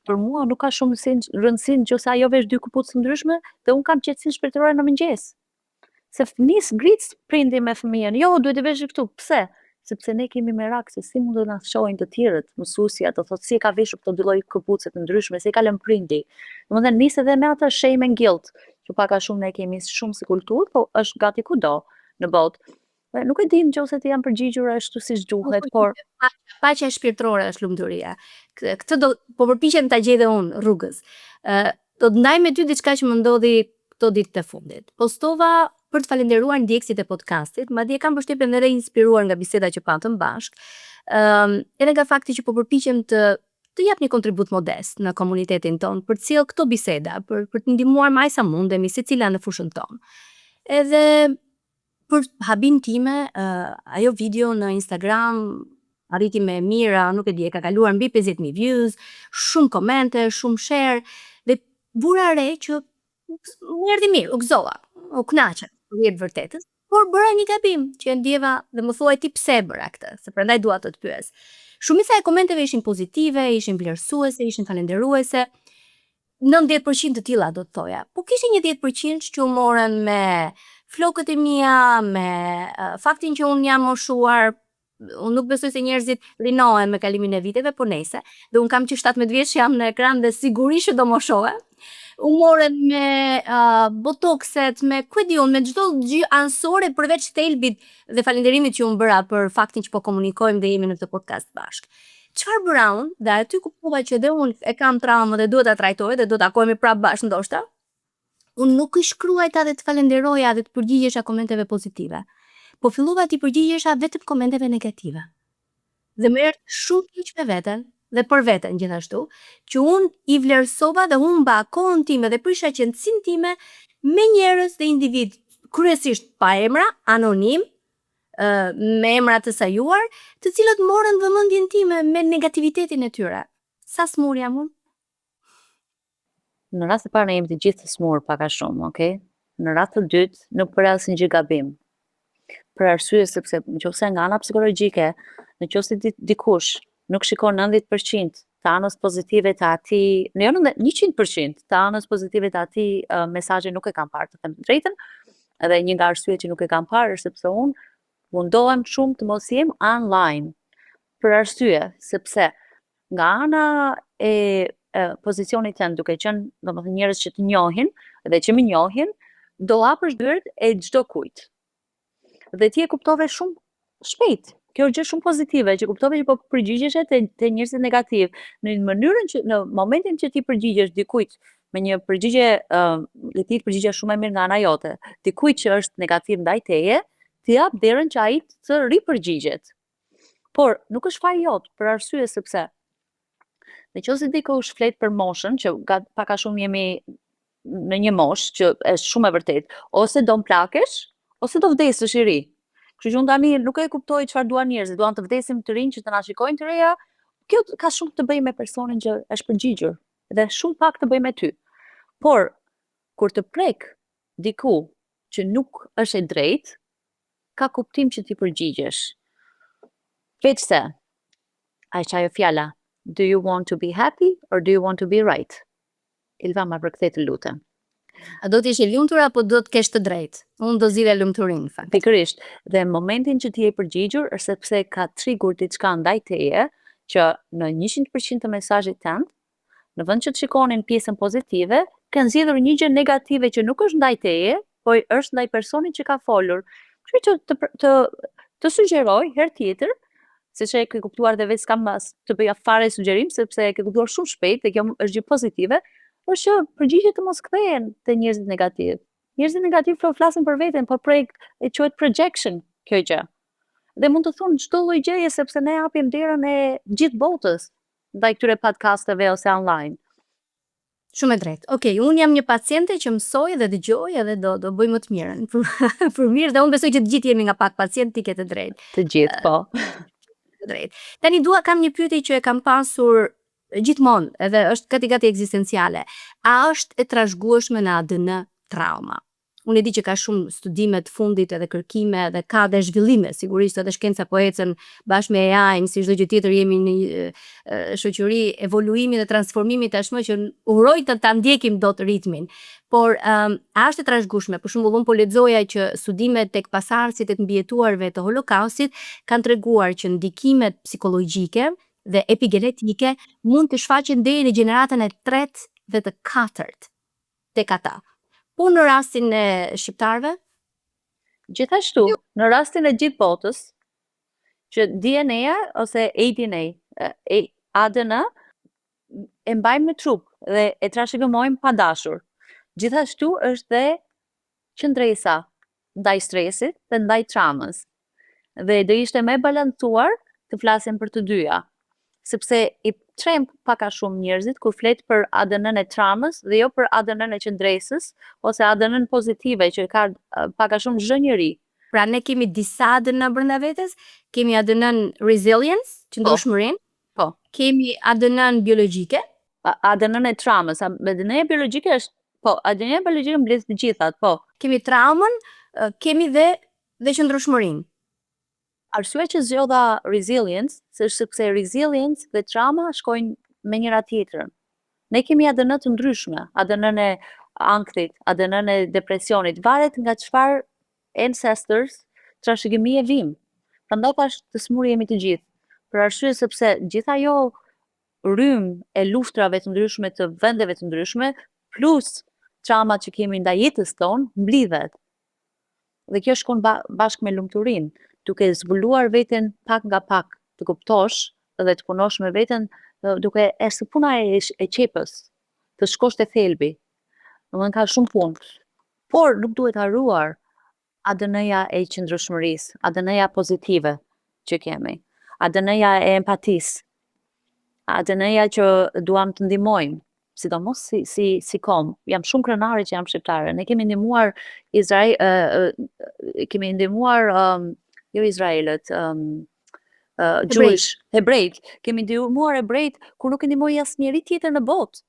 për mua nuk ka shumë rëndësi nëse ajo vesh 2 këpucë të ndryshme dhe unë kam qetësinë shpirtërore në mëngjes. Se ngric prindi me fëmijën, jo, duhet të vesh këtu, pse? Sepse ne kemi merak se si mund të na shohin të tjerët, mësuesja do thotë si e ka veshur këto dy lloj këpucë të ndryshme, si e ka lënë prindi. Domethënë nis edhe me atë shame and guilt, që pak a shumë ne kemi shumë si kulturë, po është gati kudo në botë. Nuk e di nëse të jam përgjigjur ashtu siç duhet, por Paqja shpirtërore është lumturia. Këtë po përpiqem ta gjej edhe unë rrugës. Do të ndaj me ty diçka që më ndodhi këto ditë të fundit. Postova për të falenderuar ndjekësit e podcastit, madje kam përshtypjen edhe inspiruar nga biseda që patëm bashkë, edhe nga fakti që po përpiqem të jap një kontribut modest në komunitetin ton për të sjellë këto biseda, për të ndihmuar më sa mundemi secila në fushën tonë. Edhe për habin time, ajo video në Instagram arriti me mira, nuk e di, e ka kaluar mbi 50.000 views, shumë komente, shumë share, dhe vura re që më erdhi mirë, u gëzova, u kënaqa, për jetë vërtetës, por bëra një gabim që e ndjeva dhe më thuaj ti pse e bëra këtë, se prandaj dua të pyes. Shumica e komenteve ishin pozitive, ishin vlerësuese, ishin falenderuese, 90% të tilla do të thoja, po kishin një 10% që u morën me flokët e mia, me faktin që unë jam moshuar. Unë nuk besoj se njerëzit rinohen me kalimin e viteve, po nejse. Dhe unë kam që 17 vjeç jam në ekran dhe sigurisht që do moshohem. U morën me botokset, me me çdo gjë ansore përveç thelbit dhe falënderimit që unë bëra për faktin që po komunikojmë dhe jemi në këtë podcast bashkë. Çfarë bëra unë? Dhe aty kuptova që edhe unë e kam traumën dhe duhet ta trajtoj dhe do të takohemi prapë bashkë ndoshta. Unë nuk i shkruajta dhe të falenderoja dhe të përgjigjesha komenteve pozitive. Po fillova t'i përgjigjesha vetëm komenteve negative. Dhe më erdhi shumë keq me veten dhe për veten gjithashtu, që unë i vlerësova dhe humba kohën time dhe prisha qetësinë time me njerëz dhe individ kryesisht pa emra, anonim, me emra të sajuar, të cilët morën vëmendjen time me negativitetin e tyre. Sa smur jam unë? Në rast të parë ne jemi të gjithë të smur pak a shumë, okay? Në rast të dytë nuk bëra asnjë gabim. Për arsye sepse nëse nga ana psikologjike, nëse dikush nuk shikon 90% të anës pozitive të atij, jo 100% të anës pozitive të atij mesazhe nuk e kam parë, të them të drejtën, edhe një nga arsyet që nuk e kam parë është sepse unë mundohem shumë të mos jem online. Për arsye sepse nga ana e pozicionit tënd duke qenë domethënë njerëz që të njohin dhe që më njohin, do hapësh dyert e çdo kujt. Dhe ti e kuptove shumë shpejt. Kjo është gjë shumë pozitive, që kuptove që po përgjigjesh te njerëzit negativ. Në mënyrën që në momentin që ti përgjigjesh dikujt me një përgjigje, le ti përgjigje shumë e mirë nga ana jote, dikujt që është negativ ndaj teje, ti jap derën që ai të ripërgjigjet. Por nuk është faji jot, për arsye sepse nëse dikush flet për moshën, që pak a shumë jemi në një moshë që është shumë e vërtetë, ose do mplakesh, ose do vdesësh i ri. Kështu që unë tani nuk e kuptoj çfarë duan njerëzit, duan të vdesim të rinj që të na shikojnë të reja. Kjo ka shumë të bëjë me personin që është përgjigjur dhe shumë pak të bëjë me ty. Por kur të prek diku që nuk është e drejtë, ka kuptim që ti përgjigjesh. Veç se, a është ajo fjala, do you want to be happy or do you want to be right? Ilva ma përkthe të lutem. A do të ishe lumtur apo do të kesh të drejtë? Unë do zgjidhja lumturinë, në fakt. Pikërisht, dhe në momentin që ti je përgjigjur, është sepse ka trigur diçka ndaj teje, që në 100% të mesazhit tënd, në vend që të shikonin pjesën pozitive, kanë zgjedhur një gjë negative që nuk është ndaj teje, po është ndaj personit që ka folur. Kështu që të sugjeroj herë tjetër, siç e ke kuptuar dhe vetë s'kam as të bëja fare sugjerim, sepse e ke kuptuar shumë shpejt dhe kjo është gjë pozitive, është që përgjigjet të mos kthehen te njerëzit negativ. Njerëzit negativ flasin për veten, po e quhet projection kjo gjë. Dhe mund të thonë çdo lloj gjëje sepse ne japim derën e gjithë botës ndaj këtyre podcasteve ose online. Shumë e drejtë. Okej, unë jam një paciente që mësoj dhe dëgjoj edhe do bëj më të mirën. Për mirë, dhe unë besoj që të gjithë jemi nga pak pacient, ti ke të drejtë. Të gjithë, po. Të drejtë. Tani kam një pyetje që e kam pasur gjithmonë, edhe është gati ekzistenciale. A është e trashëgueshme në ADN trauma? Unë e di që ka shumë studime të fundit edhe kërkime dhe ka dhe zhvillime, sigurisht edhe shkenca po ecën bashkë me AI-n, si çdo gjë tjetër jemi në shoqëri evoluimi dhe transformimi tashmë që uroj të ta ndjekim dot ritmin. Por a është e trashëgueshme? Për shembull, unë po lexoja që studimet tek pasardhësit e të mbijetuarve të Holokaustit kanë treguar që ndikimet psikologjike dhe epigenetike mund të shfaqen deri në gjeneratën e 3 dhe të 4 tek ata. Po në rastin e shqiptarëve? Gjithashtu, në rastin e gjithë botës, që DNA ose ADN e mbajmë në trup dhe e trashëgimojmë pa dashur. Gjithashtu është dhe qëndresa ndaj stresit dhe ndaj traumës. Dhe do ishte më e balancuar të flasim për të dyja, sepse i tremb pak a shumë njerëzit kur flet për ADN-n e traumës dhe jo për ADN-n e qëndresës ose ADN-n pozitive që ka pak a shumë çdo njeri. Pra ne kemi disa ADN brenda vetes, kemi ADN-n resilience, qëndrueshmërinë, po. Kemi ADN-n biologjike, ADN-n e traumës, ADN-ja biologjike është, po, ADN-ja biologjike mbledh të gjithat, po. Kemi traumën, kemi dhe qëndrueshmërinë. Arsyeja që zgjodha resilience, është sepse resilience dhe trauma shkojnë me njëra tjetrën. Ne kemi ADN të ndryshme, ADN-n e ankthit, ADN-n e depresionit, varet nga çfarë ancestors trashëgimi e vim. Prandaj tash të smur jemi të gjithë. Për arsye sepse gjithë ajo rrymë e luftrave të ndryshme të vendeve të ndryshme, plus traumat që kemi ndaj jetës tonë, mblidhet. Dhe kjo shkon bashkë me lumturinë, duke zbuluar veten pak nga pak, të kuptosh dhe të punosh me veten, duke së puna e qepës, të shkosh te thelbi. Domethënë ka shumë punë. Por nuk duhet harruar ADN-ja e qëndrueshmërisë, ADN-ja pozitive që kemi, ADN-ja e empatisë, ADN-ja që duam të ndihmojmë, sidomos si kom. Jam shumë krenare që jam shqiptare. Ne kemi ndihmuar jo Izraelët, Jewish, hebrejt. Kemi ndihmuar hebrejt kur nuk e ndihmoi asnjëri tjetër në botë.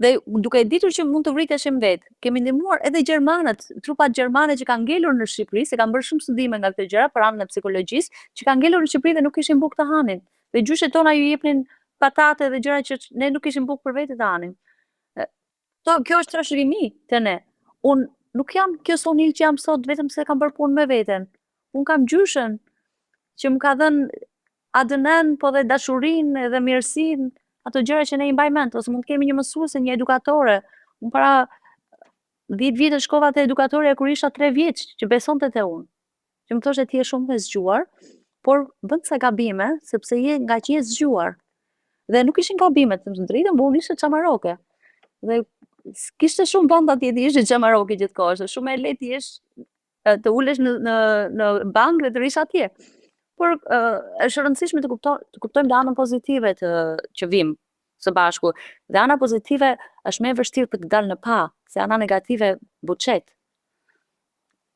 Dhe duke ditur që mund të vriteshim vetë, kemi ndihmuar edhe gjermanët, trupat gjermane që kanë ngelur në Shqipëri, se kanë bërë shumë studime nga këto gjëra për anën e psikologjisë, që kanë ngelur në Shqipëri dhe nuk kishin bukë të hanin. Dhe gjyshet tona ju jepnin patate dhe gjëra që ne nuk kishim bukë për vete të hanin. Kjo është trashëgimi te ne. Unë nuk jam kjo sonil që jam sot vetëm se kam bërë punë me veten. Unë kam gjyshen që më ka dhënë ADN, po dhe dashurinë dhe mirësinë, ato gjëra që ne i mbajmë mend, ose mund të kemi një mësuese, një edukatore. Unë para 10 vite shkova te edukatoreja kur isha 3 vjeç, që besonte te unë. Që më thoshte ti je shumë e zgjuar, por bën ca gabime sepse nga që je zgjuar. Dhe nuk ishin gabimet, të drejtën, por unë ishte çamaroke. Dhe kishte shumë vend atje të ishte çamaroke gjithkohë, është shumë e lehtë jesh të ulesh në bankë dhe të rish atje. Por është e rëndësishme të kuptojmë dhe anën pozitive që vim së bashku. Dhe ana pozitive është më e vështirë për të dalë në pa, se ana negative buçet.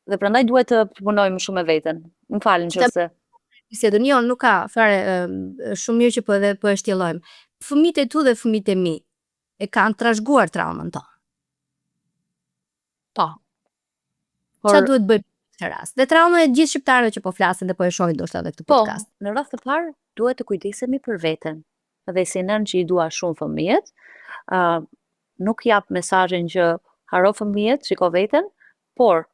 Dhe prandaj duhet të punojmë shumë me veten. Më falni nëse Sedonion nuk ka fare shumë mirë që po e shtjellojmë. Fëmijët e tu dhe fëmijët e mi e kanë trashëguar traumën tonë. Po. Por Çfarë duhet bëjmë në këtë rast? Dhe traumë e gjithë shqiptarëve që po flasin dhe po e shohin ndoshta edhe këtë po, podcast. në radhë të parë duhet të kujdesemi për veten. Dhe si nën që i dua shumë fëmijët, nuk jap mesazhin që haro fëmijët, shiko veten, por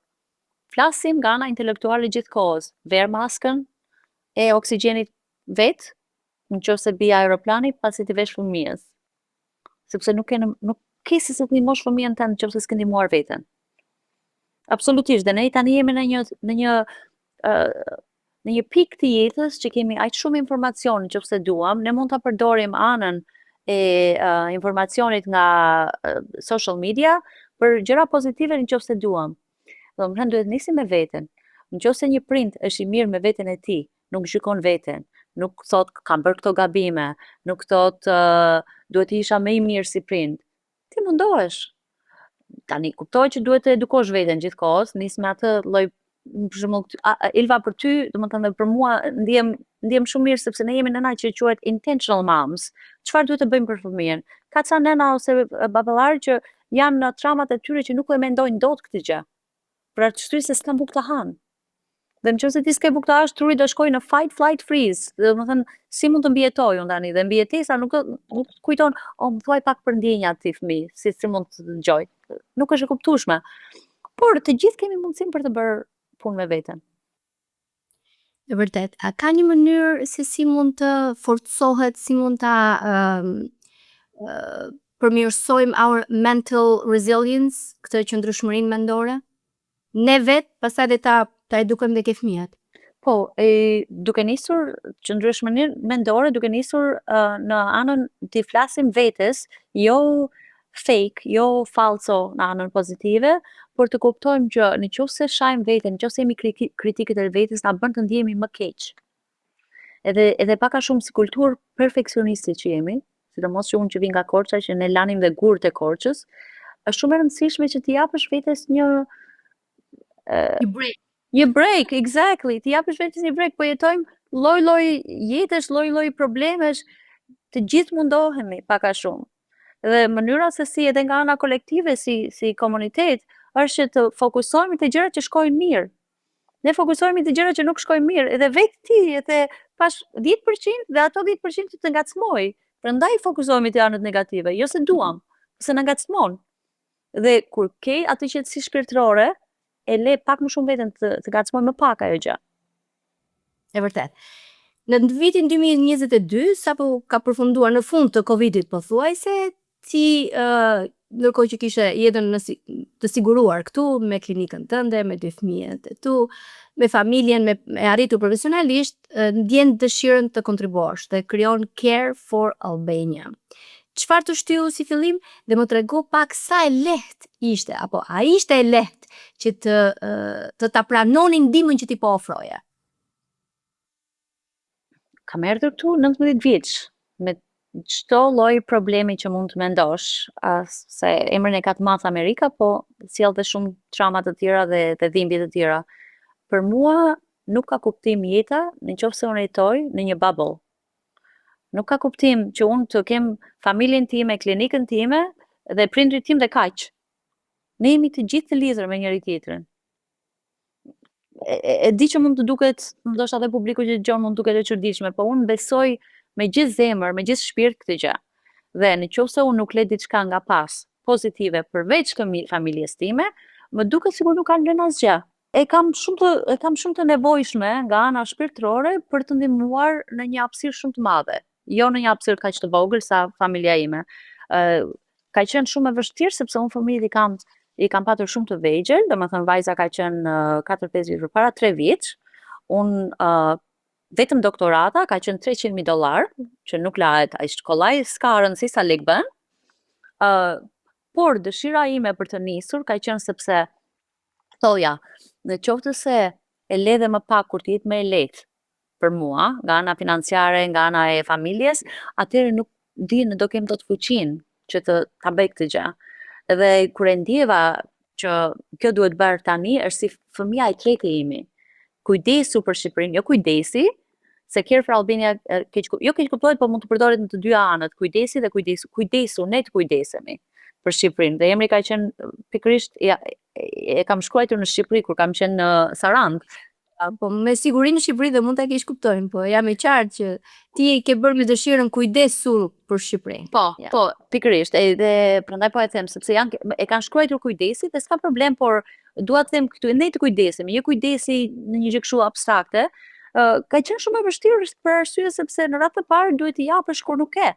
flasim nga ana intelektuale gjithkohës. Ver maskën e oksigjenit vet, nëse bie aeroplani, pasi ti vesh fëmijës. Sepse nuk ke si se të ndihmosh fëmijën tënd nëse s'ke ndihmuar veten. Absolutisht, dhe ne tani jemi në një pikë të jetës që kemi aq shumë informacion nëse duam, ne mund ta përdorim anën e informacionit nga social media për gjëra pozitive nëse duam. Domethënë duhet nisim me veten. Nëse një prind është i mirë me veten e tij, nuk gjykon veten, nuk thot kam bërë këto gabime, nuk thot duhet të isha më i mirë si prind. Ti mundohesh. Tani kuptoj që duhet të edukosh veten gjithkohës, nis me atë lloj për shembull Ilva për ty, domethënë për mua ndihem shumë mirë sepse ne jemi nëna që quhet intentional moms. Çfarë duhet të bëjmë për fëmijën? Ka ca nëna ose baballar që janë në traumat e tyre që nuk e mendojnë dot këtë gjë. Për arsye se s'kan bukë të hanë. Dhe nëse ti s'ke bukë të hash, truri do shkojë në fight, flight, freeze. Domethënë, si mund të mbijetoj unë tani? Dhe mbijetesa nuk kujton, më thuaj pak për ndjenjat ti fëmijë, si mund të dëgjoj. Nuk është e kuptueshme. Por të gjithë kemi mundësinë për të bërë punë me veten. E vërtet, a ka një mënyrë se si mund të forcohet, si mund ta përmirësojmë our mental resilience, këtë qëndrueshmërinë mendore? Ne vetë, pastaj dhe ta edukojmë dhe ke fëmijët. Po, duke nisur qëndrueshmërinë mendore, duke nisur në anën të flasim vetes, jo fake, jo falso në anën pozitive, por të kuptojmë që nëse shajmë veten, nëse jemi kritikët e vetes, na bën të ndjehemi më keq. Edhe pak a shumë si kulturë perfeksioniste që jemi, sidomos që unë që vi nga Korça, që ne lanim dhe gurët e Korçës, është shumë e rëndësishme që t'i japësh vetes një break. Një break, exactly. Ti japësh vetes një break, po jetojmë lloj-lloj jetësh, lloj-lloj problemesh, të gjithë mundohemi pak a shumë. Dhe mënyra se si edhe nga ana kolektive si komunitet është që të fokusohemi te gjërat që shkojnë mirë. Ne fokusohemi te gjërat që nuk shkojnë mirë, edhe vetë ti edhe pash 10% dhe ato 10% që të ngacmoj. Prandaj fokusohemi te anët negative, jo se duam, se na ngacmon. Dhe kur ke atë qetësi shpirtërore, e le pak më shumë veten të ngacmoj më pak ajo gjë. E vërtet. Në vitin 2022, sapo ka përfunduar në fund të Covidit pothuajse, ti ndërkohë që kishe jetën të siguruar këtu me klinikën tënde, me 2 fëmijët e tu, me familjen, me arritur profesionalisht, ndjen dëshirën të kontribuosh dhe krijon Care for Albania. Çfarë të shtyu si fillim dhe më trego pak sa e lehtë ishte, apo a ishte e lehtë që të ta pranonin ndihmën që ti po ofroje? Kam erdhur këtu 19 vjeç, me çdo lloj problemi që mund të mendosh, se emrin e ka të madh Amerika, po sjell dhe shumë trauma të tjera dhe dhimbje të tjera. Për mua nuk ka kuptim jeta nëse unë jetoj në një bubble. Nuk ka kuptim që unë të kem familjen time, klinikën time dhe prindrit tim dhe kaq. Ne jemi të gjithë të lidhur me njëri tjetrin. E di që mund të duket, ndoshta edhe publiku që dëgjon mund të duket e çuditshme, po unë besoj me gjithë zemër, me gjithë shpirt këtë gjë. Dhe nëse unë nuk le diçka nga pas pozitive përveç familjes time, më duket sikur nuk kanë lënë asgjë. E kam shumë të nevojshme nga ana shpirtërore për të ndihmuar në një hapësirë shumë të madhe. Jo në një hapësirë kaq të vogël sa familja ime. Ka qenë shumë e vështirë sepse unë fëmijët i kam patur shumë të vegjël, domethënë vajza ka qenë 4-5 vjeç përpara, 3 vjeç. Unë vetëm doktorata ka qenë $300,000, që nuk lahet ai shkollaj, s'ka rëndësi sa lek bën. Por dëshira ime për të nisur ka qenë sepse thoja, në qoftë se e le dhe më pak kur të jetë më e lehtë për mua, nga ana financiare, nga ana e familjes, atëherë nuk di në do kem dot fuqinë që ta bëj këtë gjë. Dhe kur e ndjeva që kjo duhet bërë tani, është si fëmia e tretë imi. Kujdesu për Shqipërinë, jo kujdesi, se Care for Albania jo keq kuptohet, po mund të përdoret në të dyja anët, kujdesi dhe kujdesu, ne të kujdesemi. për Shqipërinë. Dhe emri ka qenë pikërisht e kam shkruar në Shqipëri kur kam qenë në Sarandë. Po me siguri në Shqipëri dhe mund ta kesh kuptojnë, po jam e qartë që ti ke bërë me dëshirën kujdesu për Shqipërinë. Po, pikërisht. Edhe prandaj po e them sepse e kanë shkruar kujdesi dhe s'ka problem, por dua të them këtu ne të kujdesemi, jo kujdesi në një gjë kështu abstrakte. Ka qenë shumë e vështirë për arsye sepse në radhë të parë duhet të japësh kur nuk ke.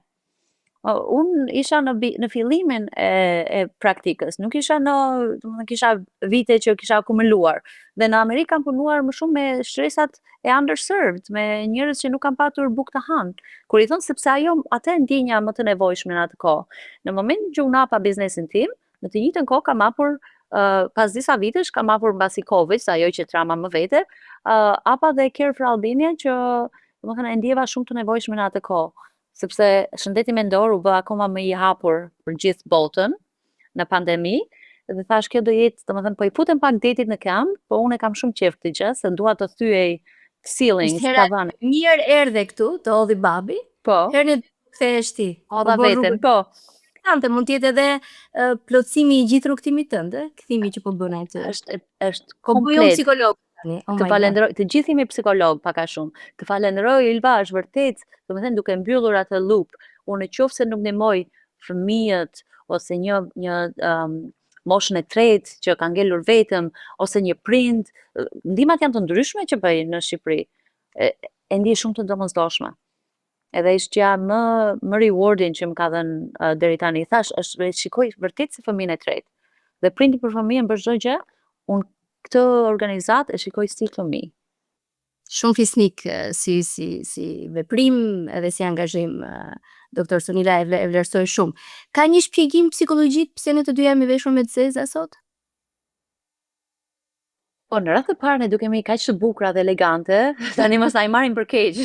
Unë isha në fillimin e praktikës, nuk isha domethënë kisha vite që kisha akumuluar. Dhe në Amerikë kam punuar më shumë me shtresat e underserved, me njerëz që nuk kanë patur bukë të hanë. Kur i thon sepse atë ndjenja më të nevojshme në atë kohë. Në momentin që unë hapa biznesin tim, në të njëjtën kohë kam hapur pas disa vitesh, kam hapur mbasi Covid, ajo që trama më vete, hapa dhe Care for Albania që domethënë e ndjeva shumë të nevojshme në atë kohë. Sepse shëndeti mendor u bë akoma më i hapur për gjithë botën në pandemi, dhe thash kjo do jetë, domethënë po i futem pak detit në këmbë, po unë e kam shumë qejf këtë gjë, se dua të thyej ceilings, tavane. Mirë erdhe këtu, të hodhi babi. Po. Herën e kthehesh ti. Hodha veten, po. Tante mund të jetë edhe plotësimi i gjithë rrugtimit tënd, kthimi që po bën atë. Është Po bëj unë psikolog tani. Të falenderoj, të gjithë jemi psikolog pak a shumë. Të falenderoj Ylva, është vërtet, domethënë duke mbyllur atë loop. Unë nëse nuk ndihmoj fëmijët ose një moshën e tretë që ka ngelur vetëm ose një prind, ndihmat janë të ndryshme që bëj në Shqipëri. E ndjej shumë të domosdoshme. Edhe është gjëja më rewarding që më ka dhënë deri tani. Thash, shikoj vërtet si fëmijën e tretë. Dhe prindi për fëmijën bën çdo gjë, unë këtë organizat e shikoj si fëmijë. Shumë fisnik si veprim edhe si angazhim, doktor Sonila, e vlerësoj shumë. Ka një shpjegim psikologjik pse ne të dy jemi veshur me të zeza sot? Po, në radhë të parë ne dukemi kaq të bukura dhe elegante, tani mos na i marrin për keq.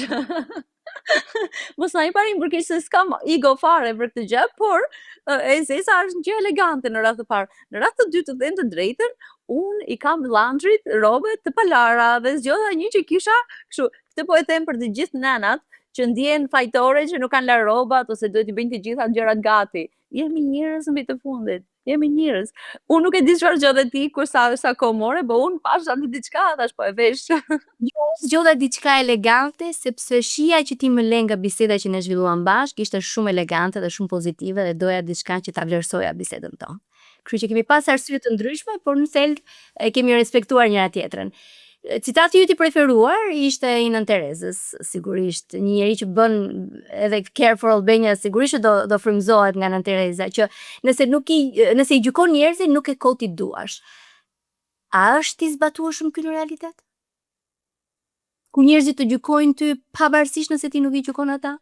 Mos na i marrin për keq se s'kam ego fare për këtë gjë, por e zeza është një gjë elegante në radhë të parë. Në radhë të dytë, të them të drejtën, unë i kam laundryt, robe të palara dhe zgjodha një që kisha kështu. Këtë po e them për të gjithë nanat që ndjehen fajtore që nuk kanë larë robat ose duhet i bëjnë të gjitha gjërat gati. Jemi njerëz mbi të fundit. Jemi njerëz. Unë nuk e di çfarë zgjodhe ti kur sa kohë more, po unë pash tani diçka, thash po e vesh. Zgjodha diçka elegante sepse shija që ti më lën nga biseda që ne zhvilluam bashkë ishte shumë elegante dhe shumë pozitive dhe doja diçka që ta vlerësoja bisedën tonë. Kështu që kemi pas arsye të ndryshme, por në thelb kemi respektuar njëra tjetrën. Citati yt i preferuar ishte i Nën Terezës, sigurisht, një njeri që bën edhe Care for Albania, sigurisht do frymëzohet nga Nën Tereza, që nëse i gjykon njerëzit nuk e kot i duash. A është i zbatueshëm ky në realitet? Ku njerëzit të gjykojnë ty pavarësisht nëse ti nuk i gjykon ata?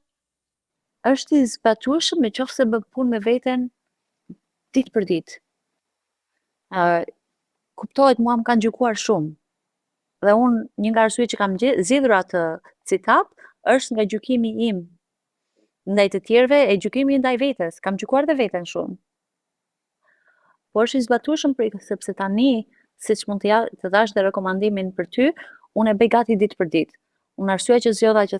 Është i zbatueshëm nëse bën punë me veten ditë për ditë. Kuptohet, mua më kanë gjykuar shumë. Dhe unë një nga arsyet që kam zgjedhur atë citat është nga gjykimi im ndaj të tjerëve e gjykimi ndaj vetes. Kam gjykuar dhe veten shumë. Por është i zbatueshëm sepse tani, siç mund të dash dhe rekomandimin për ty, unë e bëj gati ditë për ditë. Unë arsyeja që zgjodha që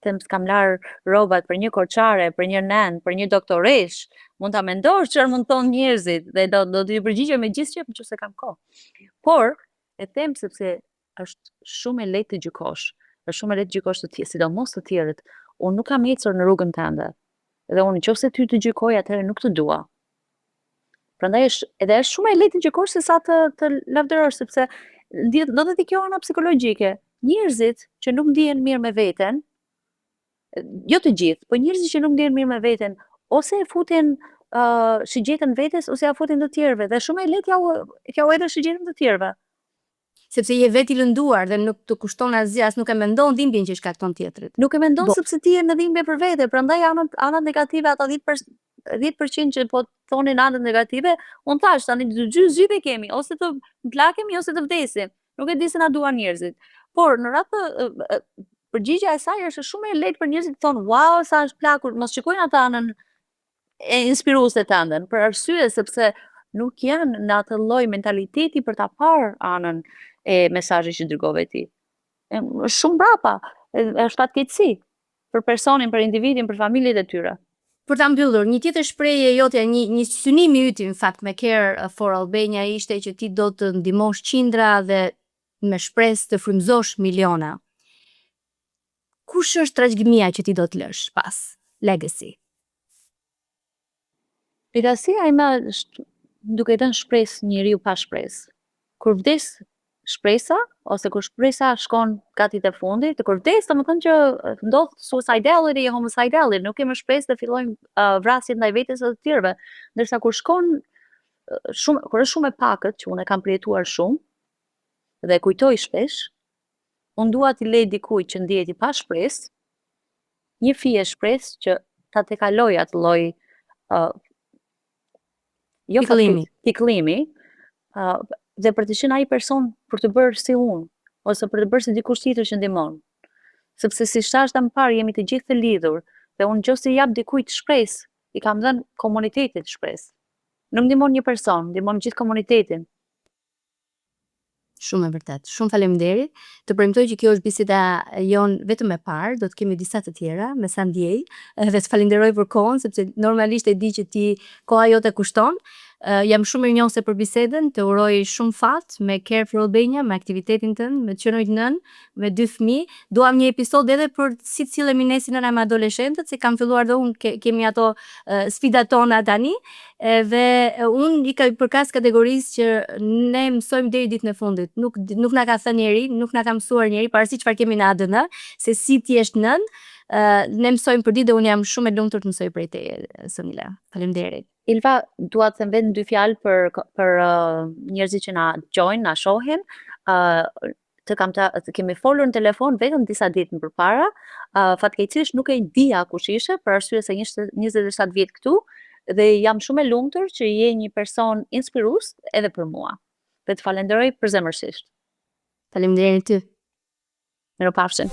them s'kam lar rrobat për një korçare, për një nën, për një doktoresh, mund ta mendosh çfarë mund thonë njerëzit dhe do t'i përgjigjem me gjithçka nëse kam kohë. Por e them sepse është shumë e lehtë të gjykosh. Është shumë e lehtë të gjykosh sidomos të tjerët. Unë nuk kam ecur në rrugën tënde. Dhe unë nëse ty të gjykoj, atëherë nuk të dua. Prandaj është shumë e lehtë të gjykosh se sa të lavdërosh, sepse do të di kjo ana psikologjike. Njerëzit që nuk ndihen mirë me veten, jo të gjithë, po njerëzit që nuk ndihen mirë me veten, ose e futin shigjetën vetes ose ja futin të tjerëve dhe shumë e lehtë ja u edhe shigjetën të tjerëve. Sepse je vetë i lënduar dhe nuk të kushton asgjë, as nuk e mendon dhimbjen që shkakton tjetrit. Nuk e mendon sepse ti je në dhimbje për vete, prandaj anët negative, ata 10% që po thonin anët negative, unë thash tani dy kemi, ose të plakemi ose të vdesim. Nuk e di se na duan njerëzit. Por në radhë përgjigjja e saj është shumë e lehtë për njerëzit të thonë, "Wow, sa është plakur", mos shikojnë ata anën e inspiruese tënden, për arsye sepse nuk janë në atë lloj mentaliteti për ta parë anën e mesazhit që dërgove ti. Është shumë brapa, është fatkeqësi për personin, për individin, për familjet e tyre. Për ta mbyllur, një tjetër shprehje jote, një synim i yt në fakt me Care for Albania ishte që ti do të ndihmosh qindra dhe me shpresë të frymëzosh miliona. Kush është trashëgimia që ti do të lësh pas? Legacy. Legacia ime është duke dhënë shpresë njeriu pa shpresë. Kur vdes shpresa, ose kur shpresa shkon gati te fundi, të kur vdes, domethënë që ndodh suicidality e homicidality, nuk kemi shpresë dhe fillojnë vrasjet ndaj vetes së të tjerëve. Ndërsa kur shkon kur është shumë e pakët, që unë e kam përjetuar shumë dhe kujtoj shpesh, unë dua t'i lej dikujt që ndihet i pa shpresë, një fije shpresë që ta tekaloj atë lloj jo pikëllimi, dhe për të qenë ai person për të bërë si unë, ose për të bërë si dikush tjetër që ndihmon. Sepse si thashta më parë, jemi të gjithë të lidhur, dhe unë nëse jap dikujt shpresë, i kam dhënë komunitetit shpresë. Nuk ndihmon një person, ndihmon gjithë komunitetin. Shumë e vërtet. Shumë faleminderit. Të premtoj që kjo është biseda jon vetëm e parë, do të kemi disa të tjera me sa ndjej, dhe të falenderoj për kohën sepse normalisht e di që ti koha jote kushton. Jam shumë mirënjohëse për bisedën, të uroj shumë fat me Care for Albania, me aktivitetin tënd, me të qenojt nën, me 2 fëmijë. Duam një episod edhe për si cilemi ne si nëna me adoleshentët, se kam filluar dhe unë kemi ato sfidat tona tani, dhe unë i ka përkas kategorisë që ne mësojmë deri ditën e fundit. Nuk na ka thënë njeri, nuk na ka mësuar njeri, pavarësisht çfarë kemi në ADN, se si ti je nën, ne mësojmë për ditë dhe unë jam shumë e lumtur të mësoj prej teje, Sonila. Faleminderit. Ilva, dua të them vetëm 2 fjalë për njerëzit që na dëgjojnë, na shohin. Të kemi folur në telefon vetëm disa ditë më përpara. Fatkeqësisht nuk e dija kush ishe, për arsye se ishte 27 vjet këtu, dhe jam shumë e lumtur që je një person inspirues edhe për mua. Dhe të falenderoj përzemërsisht. Faleminderit ty. Mirupafshim.